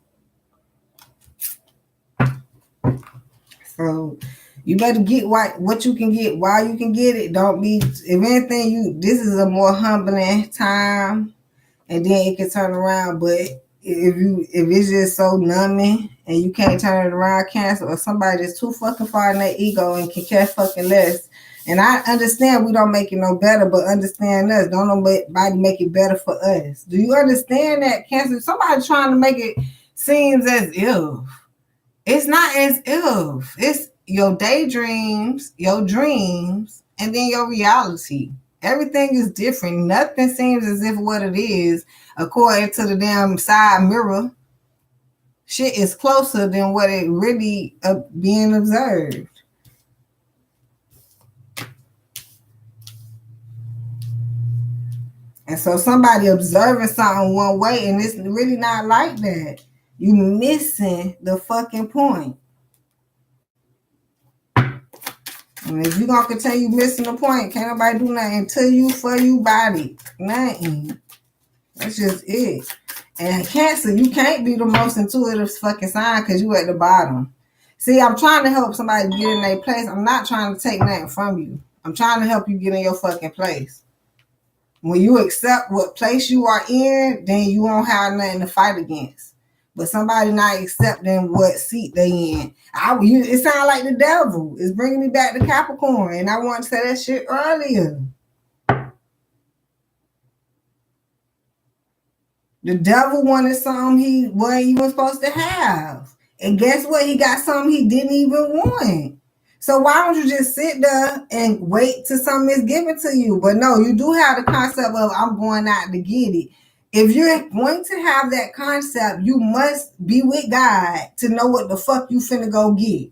So you better get what you can get while you can get it. Don't be, if anything, this is a more humbling time, and then it can turn around. But if it's just so numbing and you can't turn it around, Cancer, or somebody that's too fucking far in their ego and can care fucking less. And I understand we don't make it no better, but understand us. Don't nobody make it better for us. Do you understand that, Cancer? Somebody trying to make it seems as if. It's not as if. It's your daydreams, your dreams, and then your reality. Everything is different. Nothing seems as if what it is according to the damn side mirror. Shit is closer than what it really being observed. And so somebody observing something one way and it's really not like that. You missing the fucking point. And if you're gonna continue missing the point, can't nobody do nothing to you, for you, body. Nothing. That's just it. And Cancer, you can't be the most intuitive fucking sign because you at the bottom. See, I'm trying to help somebody get in their place. I'm not trying to take nothing from you. I'm trying to help you get in your fucking place. When you accept what place you are in, then you won't have nothing to fight against. But somebody not accepting what seat they in. It sounds like the devil. It's bringing me back to Capricorn. And I wanted to say that shit earlier. The devil wanted something he wasn't even supposed to have. And guess what? He got something he didn't even want. So why don't you just sit there and wait till something is given to you? But no, you do have the concept of I'm going out to get it. If you're going to have that concept, you must be with God to know what the fuck you finna go get.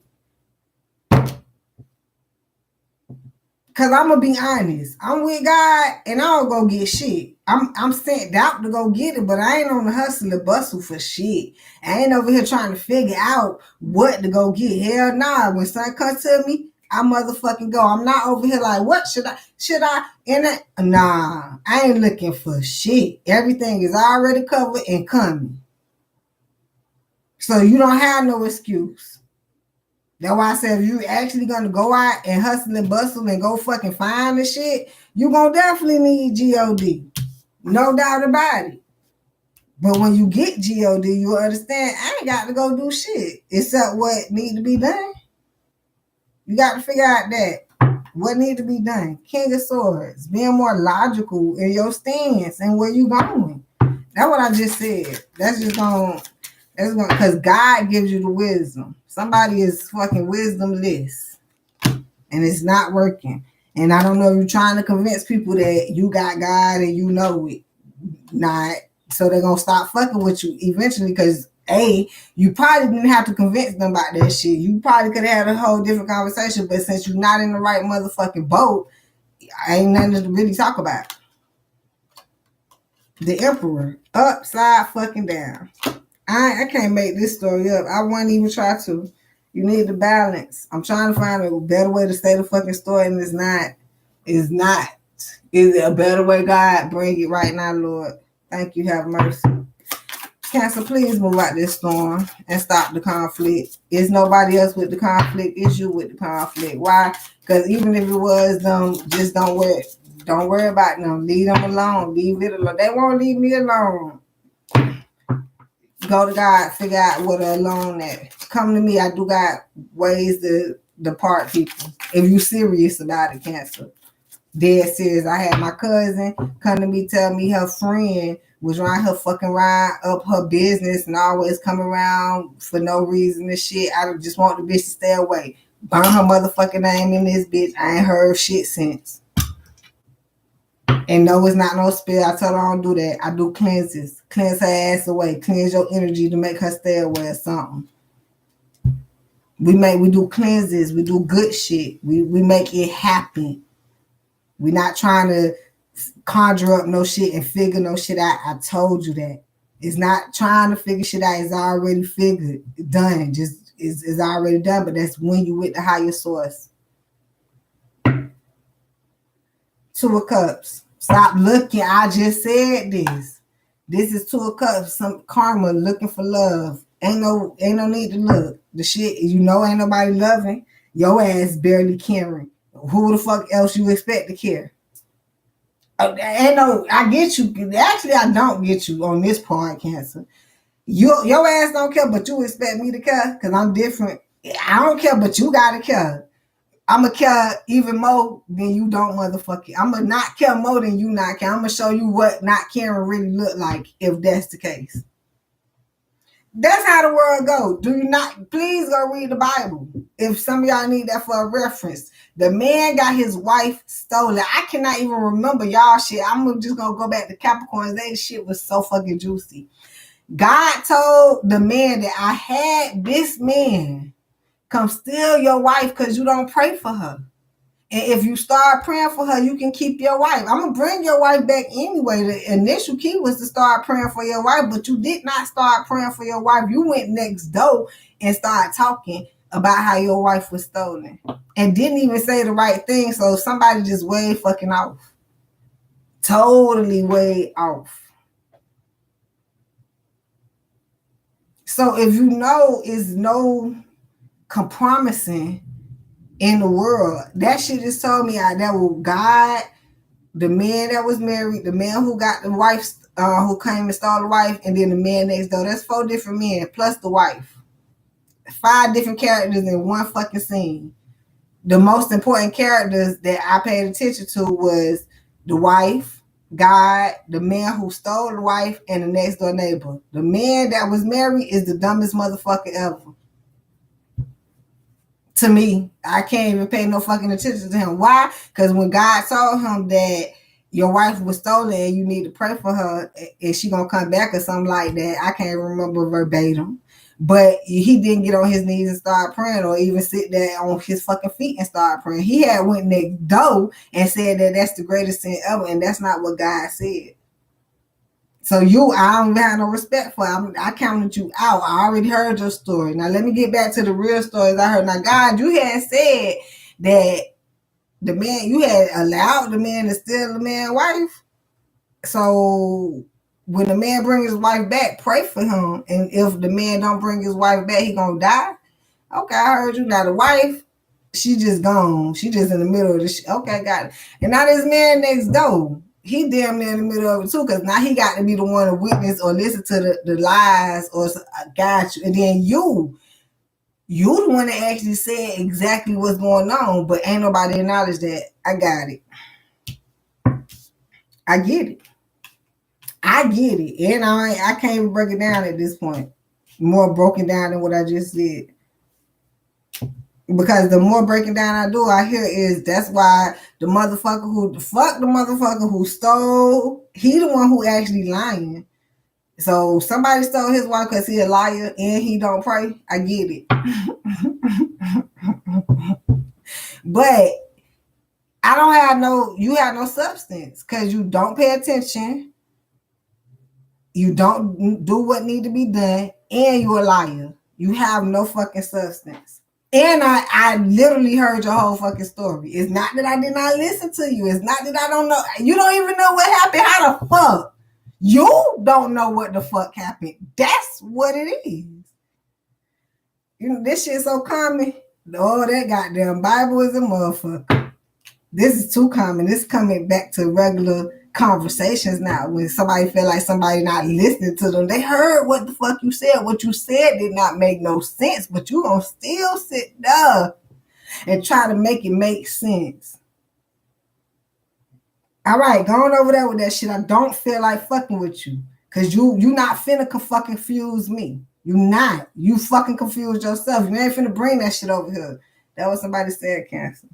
Cause I'm gonna be honest, I'm with God and I don't go get shit. I'm sent out to go get it, but I ain't on the hustle and bustle for shit. I ain't over here trying to figure out what to go get. Hell nah. When something comes to me, I motherfucking go. I'm not over here like, what should I in it? Nah, I ain't looking for shit. Everything is already covered and coming. So you don't have no excuse. That's why I said if you actually gonna go out and hustle and bustle and go fucking find the shit, you gonna definitely need G-O-D. No doubt about it. But when you get G-O-D, you understand I ain't got to go do shit except what need to be done. You got to figure out that what need to be done. King of Swords, being more logical in your stance and where you going. That's what I just said. That's going because God gives you the wisdom. Somebody is fucking wisdomless and it's not working. And I don't know if you're trying to convince people that you got God and you know it. Not. So they're going to stop fucking with you eventually because you probably didn't have to convince them about that shit. You probably could have had a whole different conversation, but since you're not in the right motherfucking boat, ain't nothing to really talk about. The Emperor, upside fucking down. I can't make this story up. I won't even try to. You need the balance. I'm trying to find a better way to say the fucking story, and it's not. Is it a better way, God? Bring it right now, Lord. Thank you. Have mercy. Cancer, please move out this storm and stop the conflict. It's nobody else with the conflict. It's you with the conflict. Why? Because even if it was them, just don't worry about them. Leave them alone. Leave it alone. They won't leave me alone. Go to God, figure out what are alone at. Come to me. I do got ways to depart people. If you serious about it, Cancer. Dead serious. I had my cousin come to me, tell me her friend was around her fucking ride up her business and always come around for no reason and shit. I just want the bitch to stay away. Burn her motherfucking name in this bitch. I ain't heard shit since. And no, it's not no spell. I tell her I don't do that. I do cleanses. Cleanse her ass away. Cleanse your energy to make her stay away or something. We do cleanses. We do good shit. We make it happen. We're not trying to conjure up no shit and figure no shit out. I told you that. It's not trying to figure shit out. It's already figured. Done. Just it's already done. But that's when you with the higher source. 2 of Cups. Stop looking. I just said this. This is 2 of Cups. Some karma looking for love. Ain't no need to look. The shit, ain't nobody loving. Your ass barely caring. Who the fuck else you expect to care? I get you. Actually, I don't get you on this part, Cancer. Your ass don't care, but you expect me to care because I'm different. I don't care, but you gotta care. I'm gonna care even more than you don't, motherfucker. I'm gonna not care more than you not care. I'm gonna show you what not caring really look like if that's the case. That's how the world go. Do you not? Please go read the Bible. If some of y'all need that for a reference. The man got his wife stolen. I cannot even remember y'all shit. I'm just gonna go back to Capricorns. That shit was so fucking juicy. God told the man that I had this man come steal your wife because you don't pray for her. And if you start praying for her, you can keep your wife. I'm going to bring your wife back anyway. The initial key was to start praying for your wife, but you did not start praying for your wife. You went next door and started talking about how your wife was stolen and didn't even say the right thing. So somebody just way fucking off. Totally way off. So if you know is no compromising in the world, that shit just told me that was God, the man that was married, the man who got the wife, who came and stole the wife, and then the man next door. That's 4 different men plus the wife. 5 different characters in one fucking scene. The most important characters that I paid attention to was the wife, God, the man who stole the wife, and the next door neighbor. The man that was married is the dumbest motherfucker ever. To me, I can't even pay no fucking attention to him. Why? Because when God told him that your wife was stolen and you need to pray for her and she gonna come back or something like that, I can't remember verbatim. But he didn't get on his knees and start praying or even sit there on his fucking feet and start praying. He had went next door and said that that's the greatest sin ever, and that's not what God said. So I don't have no respect for. I counted you out. I already heard your story. Now let me get back to the real stories I heard. Now, God, you had said that the man, you had allowed the man to steal the man's wife. So when the man bring his wife back, pray for him. And if the man don't bring his wife back, he gonna die. Okay, I heard you. Now the wife, she just gone. She just in the middle of the shit. Okay, got it. And now this man next door, he damn near in the middle of it too, because now he got to be the one to witness or listen to the lies or got you. And then you the one that actually said exactly what's going on, but ain't nobody acknowledge that. I got it. I get it. I get it. And I can't even break it down at this point. More broken down than what I just said. Because the more breaking down I do, I hear is that's why the motherfucker who stole, he the one who actually lying. So somebody stole his wife because he a liar and he don't pray. I get it. But I don't have you have no substance because you don't pay attention. You don't do what need to be done, and you a liar. You have no fucking substance. And I literally heard your whole fucking story. It's not that I did not listen to you. It's not that I don't know. You don't even know what happened. How the fuck? You don't know what the fuck happened. That's what it is. You know, this shit so common. Oh, that goddamn Bible is a motherfucker. This is too common. This is coming back to regular conversations now. When somebody feel like somebody not listening to them, they heard what the fuck you said. What you said did not make no sense, but you gonna still sit there and try to make it make sense. All right, going over there with that shit. I don't feel like fucking with you because you not finna fucking confuse me. You not. You fucking confused yourself. You ain't finna bring that shit over here. That was somebody said, Cancer.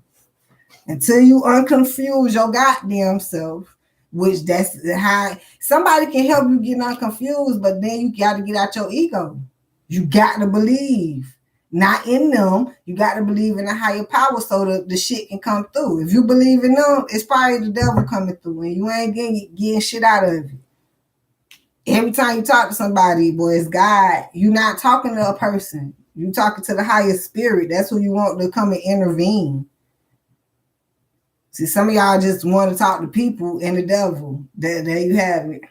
Until you unconfuse your goddamn self, which that's how somebody can help you get unconfused, but then you got to get out your ego. You got to believe, not in them. You got to believe in a higher power so the shit can come through. If you believe in them, it's probably the devil coming through, and you ain't getting shit out of it. Every time you talk to somebody, boy, it's God. You're not talking to a person. You talking to the higher spirit. That's who you want to come and intervene. See, some of y'all just want to talk to people and the devil. There you have it.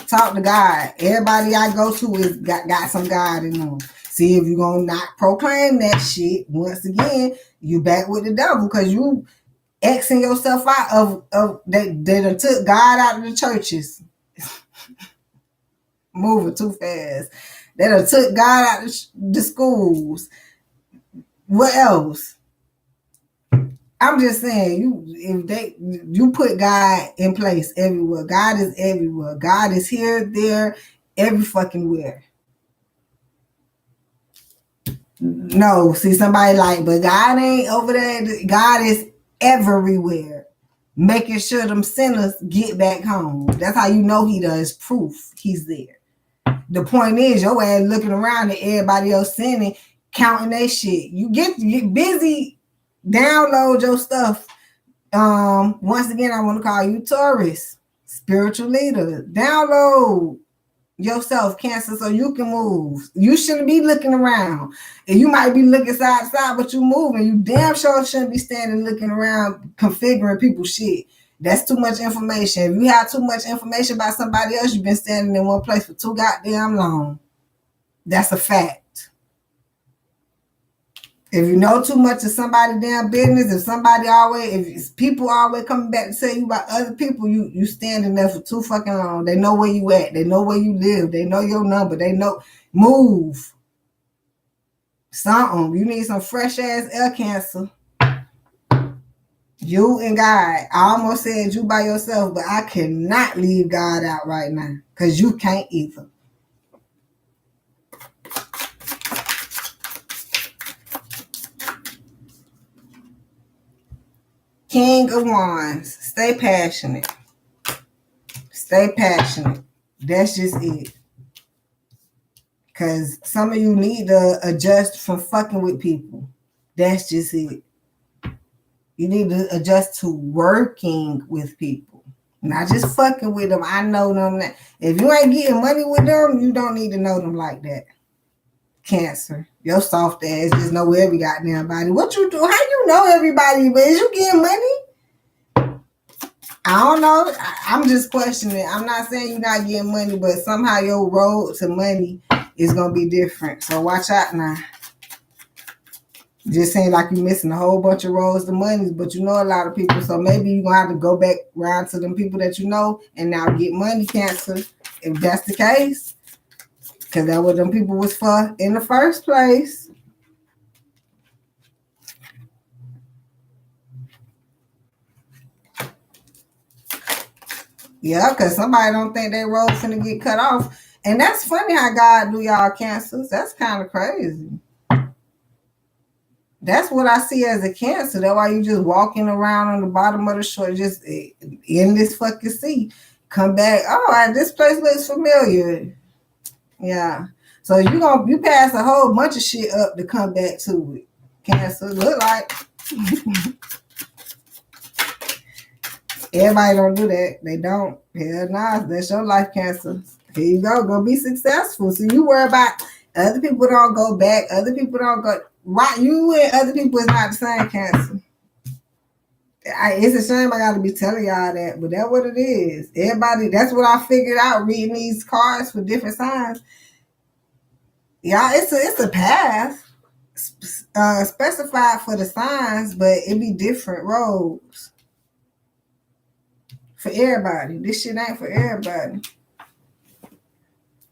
Talk to God. Everybody I go to is got some God in them. See, if you're going to not proclaim that shit, once again, you back with the devil because you Xing yourself out of that took God out of the churches. Moving too fast. That took God out of the schools. What else? I'm just saying, you put God in place everywhere. God is everywhere. God is here, there, every fucking where. No, see somebody like, but God ain't over there. God is everywhere. making sure them sinners get back home. That's how you know he does. Proof he's there. The point is, your ass looking around at everybody else sinning, counting that shit. You get busy, download your stuff. Once again, I want to call you Taurus, spiritual leader. Download yourself, Cancer, so you can move. You shouldn't be looking around. And you might be looking side to side, but you moving. You damn sure shouldn't be standing looking around configuring people's shit. That's too much information. If you have too much information about somebody else, you've been standing in one place for too goddamn long. That's a fact. If you know too much of somebody's damn business, if people always coming back to tell you about other people, you standing there for too fucking long. They know where you at. They know where you live. They know your number. They know. Move. Something. You need some fresh ass air, Cancer. You and God. I almost said you by yourself, but I cannot leave God out right now because you can't either. King of Wands. Stay passionate. Stay passionate. That's just it. Because some of you need to adjust from fucking with people. That's just it. You need to adjust to working with people. Not just fucking with them. I know them. If you ain't getting money with them, you don't need to know them like that. Cancer. Your soft ass just know every goddamn body. What you do? How you know everybody? But is you getting money? I don't know. I'm just questioning. I'm not saying you're not getting money, but somehow your road to money is going to be different. So watch out now. Just seems like you're missing a whole bunch of roads to money, but you know a lot of people. So maybe you're going to have to go back around to them people that you know and now get money, Cancer. If that's the case. Because that's what them people was for in the first place. Yeah, because somebody don't think they road finna get cut off. And that's funny how God do y'all, Cancers. That's kind of crazy. That's what I see as a Cancer. That's why you just walking around on the bottom of the shore, just in this fucking sea. Come back. Oh, this place looks familiar. Yeah. So you pass a whole bunch of shit up to come back to it. Cancer look like. Everybody don't do that. They don't. Hell nah, that's your life, Cancer. Here you go be successful. So you worry about other people don't go back, other people don't go right. You and other people is not the same, Cancer. It's a shame I gotta be telling y'all that, but that's what it is. Everybody, that's what I figured out reading these cards for different signs. Yeah, it's a path specified for the signs, but it be different roads for everybody. This shit ain't for everybody.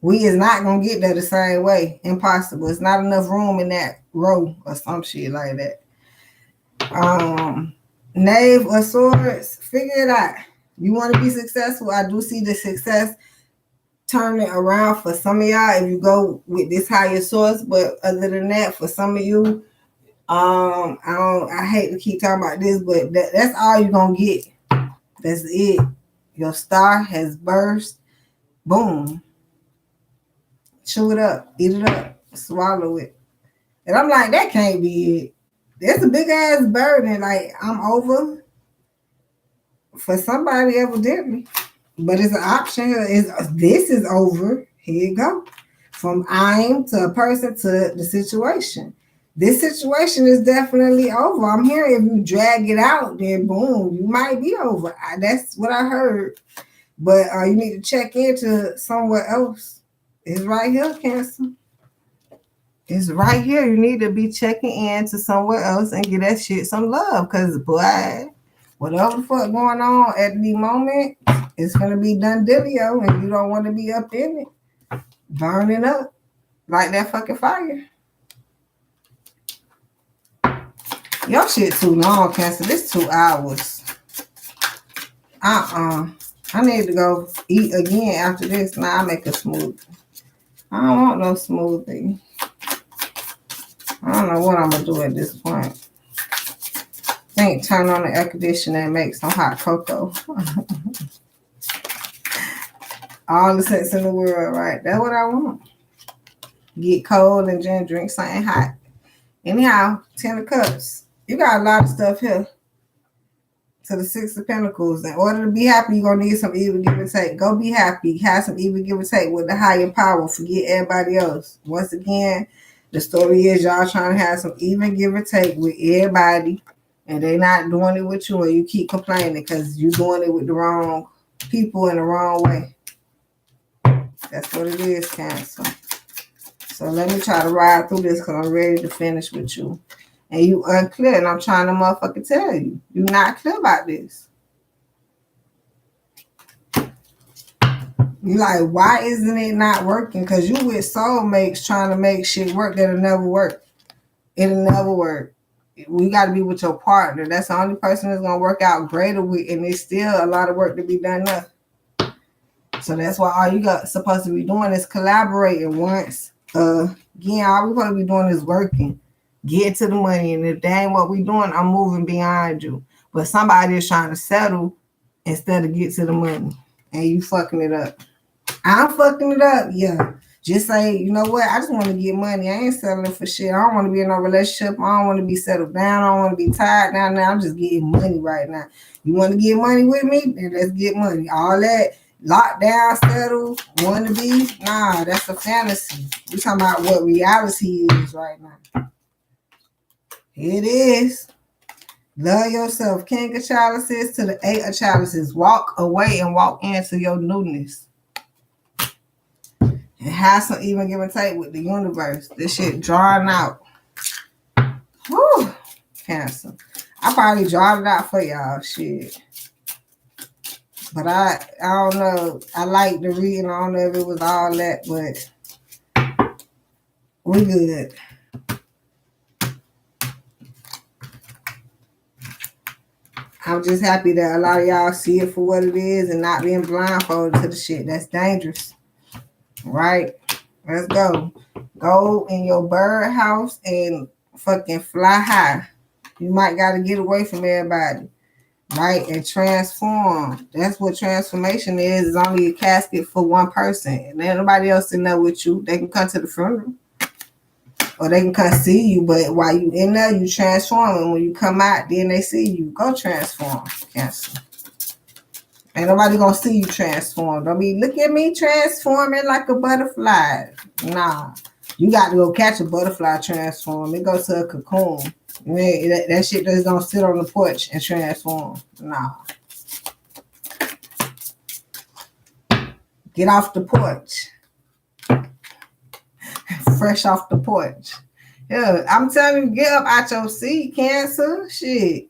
We is not gonna get there the same way. Impossible. It's not enough room in that row or some shit like that. Knave of Swords, figure it out. You want to be successful? I do see the success turning around for some of y'all if you go with this higher source. But other than that, for some of you, I hate to keep talking about this, but that's all you're gonna get. That's it. Your star has burst. Boom. Chew it up, eat it up, swallow it. And I'm like, that can't be it. That's a big ass burden. Like, I'm over for somebody evidently. But it's an option. This is over. Here you go. From I'm to a person to the situation. This situation is definitely over. I'm hearing if you drag it out, then boom, you might be over. That's what I heard. But you need to check into somewhere else. It's right here, Cancer. It's right here. You need to be checking in to somewhere else and get that shit some love. Because, boy, whatever the fuck going on at the moment, it's going to be done dealio, and you don't want to be up in it. Burning up like that fucking fire. Your shit too long, Cancer. This 2 hours. I need to go eat again after this. Now I make a smoothie. I don't want no smoothie. I don't know what I'm going to do at this point. Think turn on the air conditioner and make some hot cocoa. All the sense in the world, right? That's what I want. Get cold and then drink something hot. Anyhow, 10 of cups. You got a lot of stuff here. To the 6 of Pentacles. In order to be happy, you're going to need some even give and take. Go be happy. Have some even give and take with the higher power. Forget everybody else. Once again, the story is y'all trying to have some even give and take with everybody. And they not doing it with you. And you keep complaining because you're doing it with the wrong people in the wrong way. That's what it is, Cancer. So let me try to ride through this because I'm ready to finish with you. And you unclear, and I'm trying to motherfucking tell you. You're not clear about this. You like, why isn't it not working? Because you with soulmates trying to make shit work that'll never work. It'll never work. We got to be with your partner. That's the only person that's going to work out greater with, and there's still a lot of work to be done there. So that's why all you got supposed to be doing is collaborating once. Again, all we supposed to be doing is working. Get to the money, and if that ain't what we doing, I'm moving beyond you. But somebody is trying to settle instead of get to the money, and you fucking it up. I'm fucking it up, yeah. Just say, you know what? I just want to get money. I ain't settling for shit. I don't want to be in no relationship. I don't want to be settled down. I don't want to be tired down now. I'm just getting money right now. You want to get money with me? Then let's get money. All that locked down, settled, want to be? Nah, that's a fantasy. We're talking about what reality is right now. It is. Love yourself. King of Chalices to the 8 of Chalices. Walk away and walk into your newness. And have some even give and take with the universe. This shit drawing out. Whew. Cancer. I probably drawed it out for y'all. Shit. But I don't know. I like the reading. I don't know if it was all that, but we good. I'm just happy that a lot of y'all see it for what it is and not being blindfolded to the shit. That's dangerous. Right? Let's go. Go in your bird house and fucking fly high. You might got to get away from everybody. Right? And transform. That's what transformation is. It's only a casket for one person. And nobody else in there with you. They can come to the funeral. Or they can come see you, but while you in there, you transform. And when you come out, then they see you. Go transform, Cancer. Ain't nobody gonna see you transform. Don't be, look at me transforming like a butterfly. Nah. You got to go catch a butterfly transform. It goes to a cocoon. That shit just don't sit on the porch and transform. Nah. Get off the porch. Fresh off the porch. Yeah, I'm telling you, get up out your seat, Cancer. Shit.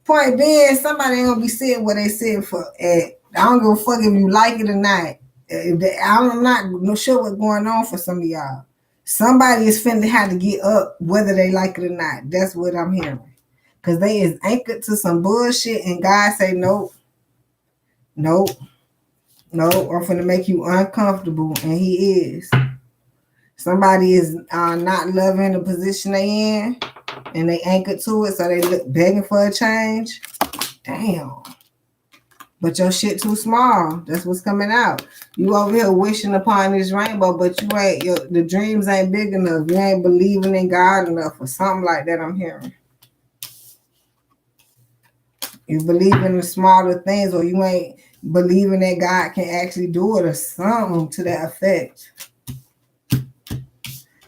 Point being, somebody ain't gonna be sitting where they sitting for. I don't give a fuck if you like it or not. I'm not sure what's going on for some of y'all. Somebody is finna have to get up whether they like it or not. That's what I'm hearing. Because they is anchored to some bullshit and God say, nope. Nope. Nope. I'm finna make you uncomfortable. And he is. Somebody is not loving the position they in and they anchored to it, so they look begging for a change. Damn. But your shit too small. That's what's coming out. You over here wishing upon this rainbow, but you ain't, the dreams ain't big enough. You ain't believing in God enough or something like that, I'm hearing. You believe in the smaller things, or you ain't believing that God can actually do it or something to that effect.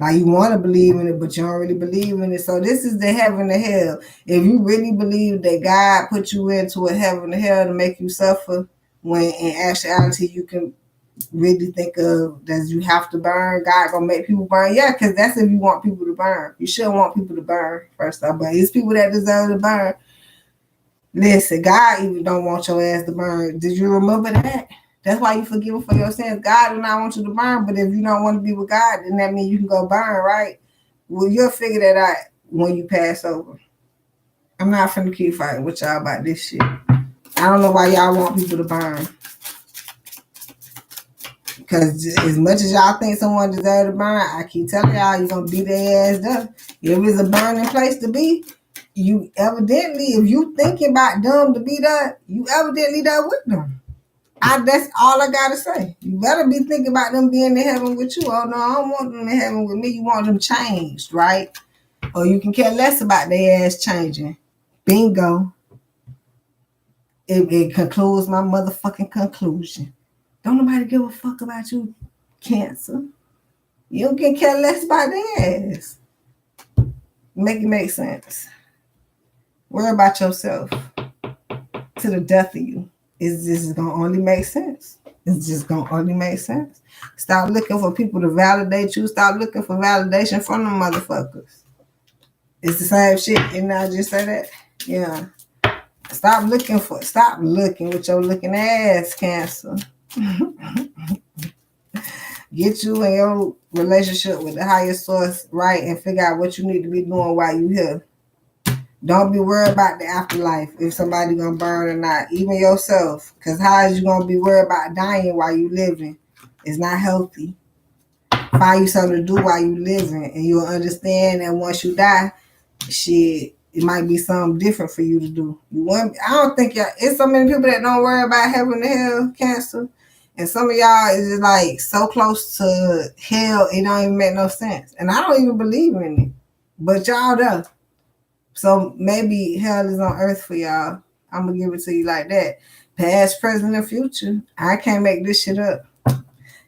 Like you want to believe in it, but you don't really believe in it. So this is the heaven to hell. If you really believe that God put you into a heaven to hell to make you suffer, when in actuality you can really think of that you have to burn, God gonna make people burn. Yeah, because that's if you want people to burn. You shouldn't want people to burn, first off. But it's people that deserve to burn. Listen, God even don't want your ass to burn. Did you remember that? That's why you forgive for your sins. God do not want you to burn, but if you don't want to be with God, then that means you can go burn, right? Well, you'll figure that out when you pass over. I'm not finna keep fighting with y'all about this shit. I don't know why y'all want people to burn. Because as much as y'all think someone deserves to burn, I keep telling y'all you're going to beat their ass up. If it's a burning place to be, you evidently, if you thinking about them to be there, you evidently there with them. That's all I gotta say. You better be thinking about them being in heaven with you. Oh no, I don't want them in heaven with me. You want them changed, right? Or you can care less about their ass changing. Bingo. It concludes my motherfucking conclusion. Don't nobody give a fuck about you, Cancer. You can care less about their ass. Make it make sense. Worry about yourself to the death of you. It's just gonna only make sense. It's just gonna only make sense. Stop looking for people to validate you. Stop looking for validation from them motherfuckers. It's the same shit. Didn't I just say that? Yeah. Stop looking with your looking ass, Cancer. Get you and your relationship with the higher source right and figure out what you need to be doing while you here. Don't be worried about the afterlife, if somebody gonna burn or not, even yourself. Because how is you gonna be worried about dying while you living? It's not healthy. Find you something to do while you living, and you'll understand that once you die, shit, it might be something different for you to do. I don't think it's so many people that don't worry about heaven and hell, Cancer. And some of y'all is just like so close to hell, it don't even make no sense. And I don't even believe in it. But y'all there. So maybe hell is on earth for y'all. I'm going to give it to you like that. Past, present, and future. I can't make this shit up.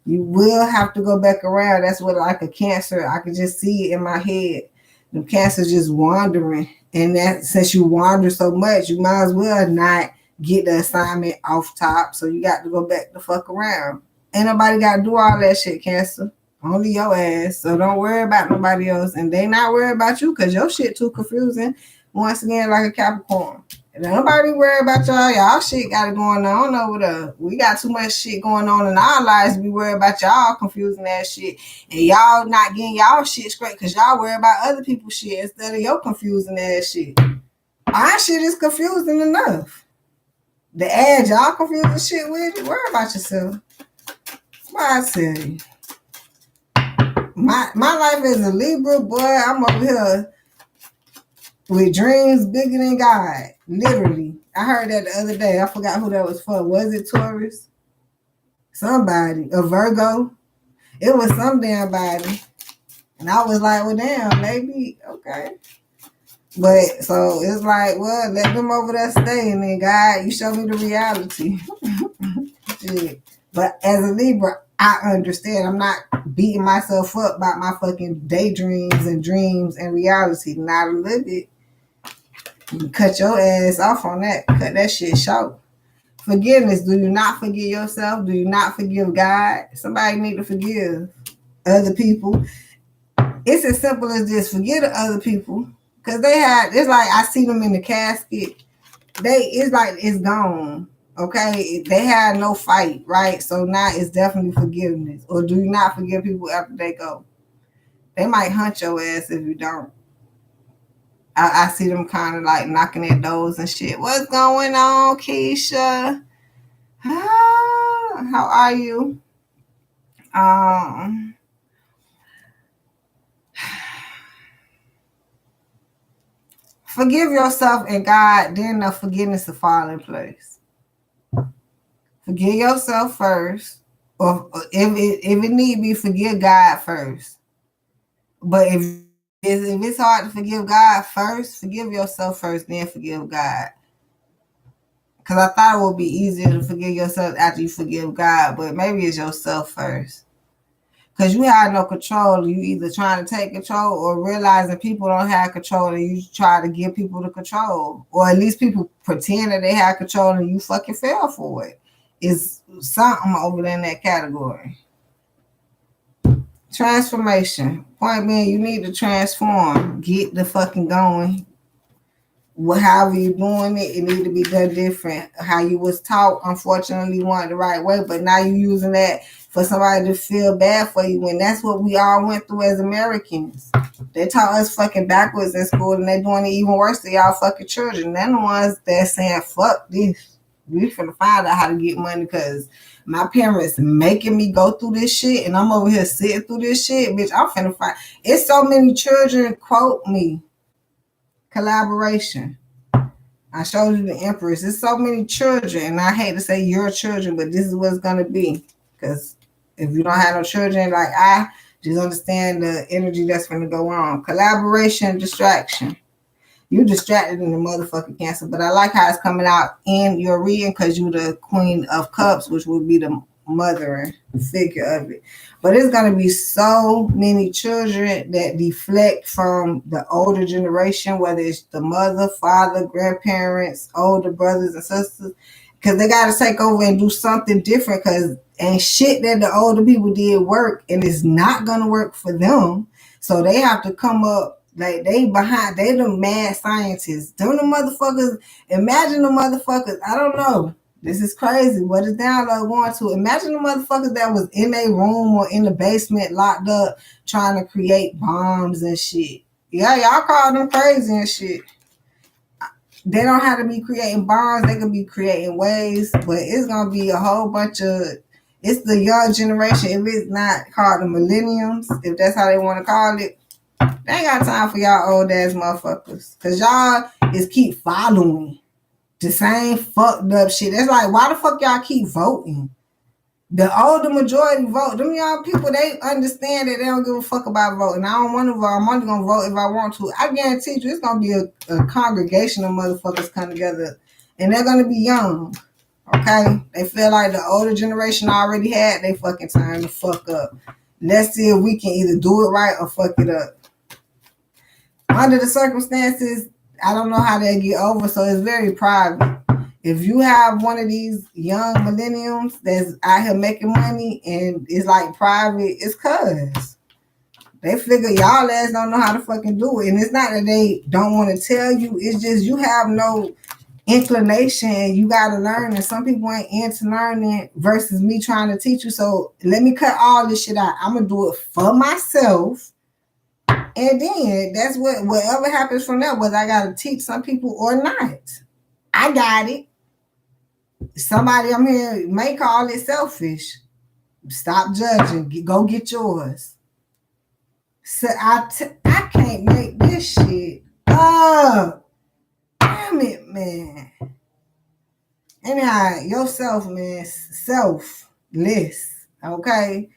You will have to go back around. That's what, like a Cancer, I can just see it in my head. The Cancer just wandering. And that since you wander so much, you might as well not get the assignment off top. So you got to go back the fuck around. Ain't nobody got to do all that shit, Cancer. Only your ass. So don't worry about nobody else. And they not worried about you because your shit too confusing. Once again, like a Capricorn. And nobody worry about y'all. Y'all shit got it going on over there. We got too much shit going on in our lives to be worried about y'all confusing that shit. And y'all not getting y'all shit straight because y'all worry about other people's shit instead of your confusing ass shit. Our shit is confusing enough. The ad y'all confusing shit with, worry about yourself. Why I tell you. My life as a Libra, boy, I'm over here with dreams bigger than God. Literally. I heard that the other day. I forgot who that was for. Was it Taurus? Somebody. A Virgo? It was some damn body. And I was like, well, damn, maybe, okay. But, so, it's like, well, let them over there stay. And then, God, you show me the reality. Shit. But as a Libra, I understand. I'm not beating myself up about my fucking daydreams and dreams and reality. Not a little bit. You cut your ass off on that. Cut that shit short. Forgiveness. Do you not forgive yourself? Do you not forgive God? Somebody need to forgive other people. It's as simple as this. Forgive the other people. Because it's like I see them in the casket. It's like it's gone. Okay? They had no fight, right? So now it's definitely forgiveness. Or do you not forgive people after they go? They might hunt your ass if you don't. I see them kind of like knocking at doors and shit. What's going on, Keisha? How are you? Forgive yourself and God, then the forgiveness will fall in place. Forgive yourself first. Or if it need be, forgive God first. But if it's hard to forgive God first, forgive yourself first, then forgive God. Because I thought it would be easier to forgive yourself after you forgive God, but maybe it's yourself first. Because you have no control. You either trying to take control or realizing people don't have control and you try to give people the control. Or at least people pretend that they have control and you fucking fell for it. It's something over there in that category. Transformation. Point being, you need to transform. Get the fucking going. However you're doing it, it need to be done different. How you was taught, unfortunately, weren't the right way, but now you're using that for somebody to feel bad for you, when that's what we all went through as Americans. They taught us fucking backwards in school, and they're doing it even worse to y'all fucking children. They're the ones that's saying, fuck this. We finna find out how to get money because my parents making me go through this shit, and I'm over here sitting through this shit. Bitch, I'm finna find. It's so many children quote me. Collaboration. I showed you the Empress. There's so many children, and I hate to say your children, but this is what it's gonna be. Because if you don't have no children, like I just understand the energy that's gonna go on. Collaboration, distraction. You distracted in the motherfucking Cancer, but I like how it's coming out in your reading because you're the Queen of Cups, which would be the mother figure of it. But it's going to be so many children that deflect from the older generation, whether it's the mother, father, grandparents, older brothers and sisters, because they got to take over and do something different because and shit that the older people did work and it's not going to work for them. So they have to come up. Like they the mad scientists. Them the motherfuckers. Imagine the motherfuckers. I don't know. This is crazy. What is download going to? Imagine the motherfuckers that was in a room or in the basement locked up trying to create bombs and shit. Yeah, y'all call them crazy and shit. They don't have to be creating bombs. They can be creating waves, but it's gonna be a whole bunch of. It's the young generation. If it's not called the millenniums, if that's how they want to call it. They ain't got time for y'all old ass motherfuckers. Cause y'all is keep following the same fucked up shit. It's like, why the fuck y'all keep voting? The older majority vote. Them young people, they understand that they don't give a fuck about voting. I don't want to vote. I'm only gonna vote if I want to. I guarantee you it's gonna be a congregation of motherfuckers come together. And they're gonna be young. Okay? They feel like the older generation already had they fucking time to fuck up. Let's see if we can either do it right or fuck it up. Under the circumstances, I don't know how they get over, so it's very private. If you have one of these young millenniums that's out here making money and it's like private, it's cuz they figure y'all ass don't know how to fucking do it. And it's not that they don't want to tell you, it's just you have no inclination. You got to learn, and some people ain't into learning versus me trying to teach you. So let me cut all this shit out. I'm going to do it for myself. And then that's whatever happens from there, whether I got to teach some people or not. I got it. Somebody I'm here may call it selfish. Stop judging. Go get yours. So I can't make this shit up. Damn it, man. Anyhow, yourself, man. Selfless. Okay?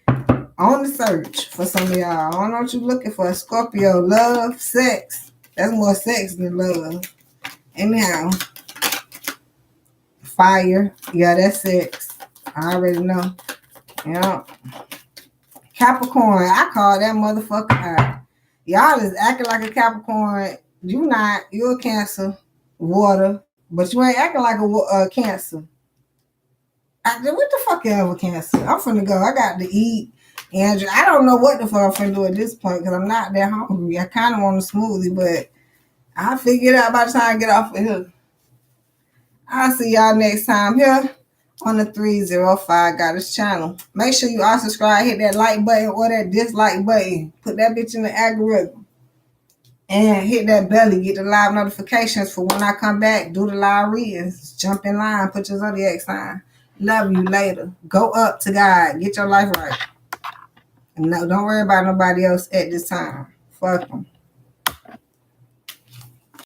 On the search for some of y'all. I don't know what you're looking for. Scorpio, love, sex. That's more sex than love. Anyhow, fire. Yeah, that's sex. I already know. Yeah. Capricorn. I call that motherfucker out. Y'all is acting like a Capricorn. You not. You're a Cancer. Water. But you ain't acting like a Cancer. What the fuck ever Cancer? I'm finna go. I got to eat. Andrew, I don't know what the fuck I'm finna do at this point because I'm not that hungry. I kind of want a smoothie, but I'll figure it out by the time I get off of here. I'll see y'all next time here on the 305 Goddess channel. Make sure you all subscribe, hit that like button or that dislike button. Put that bitch in the algorithm. And hit that belly, get the live notifications for when I come back, do the live readings. Jump in line, put your zodiac sign. Love you later. Go up to God. Get your life right. No, don't worry about nobody else at this time. Fuck them.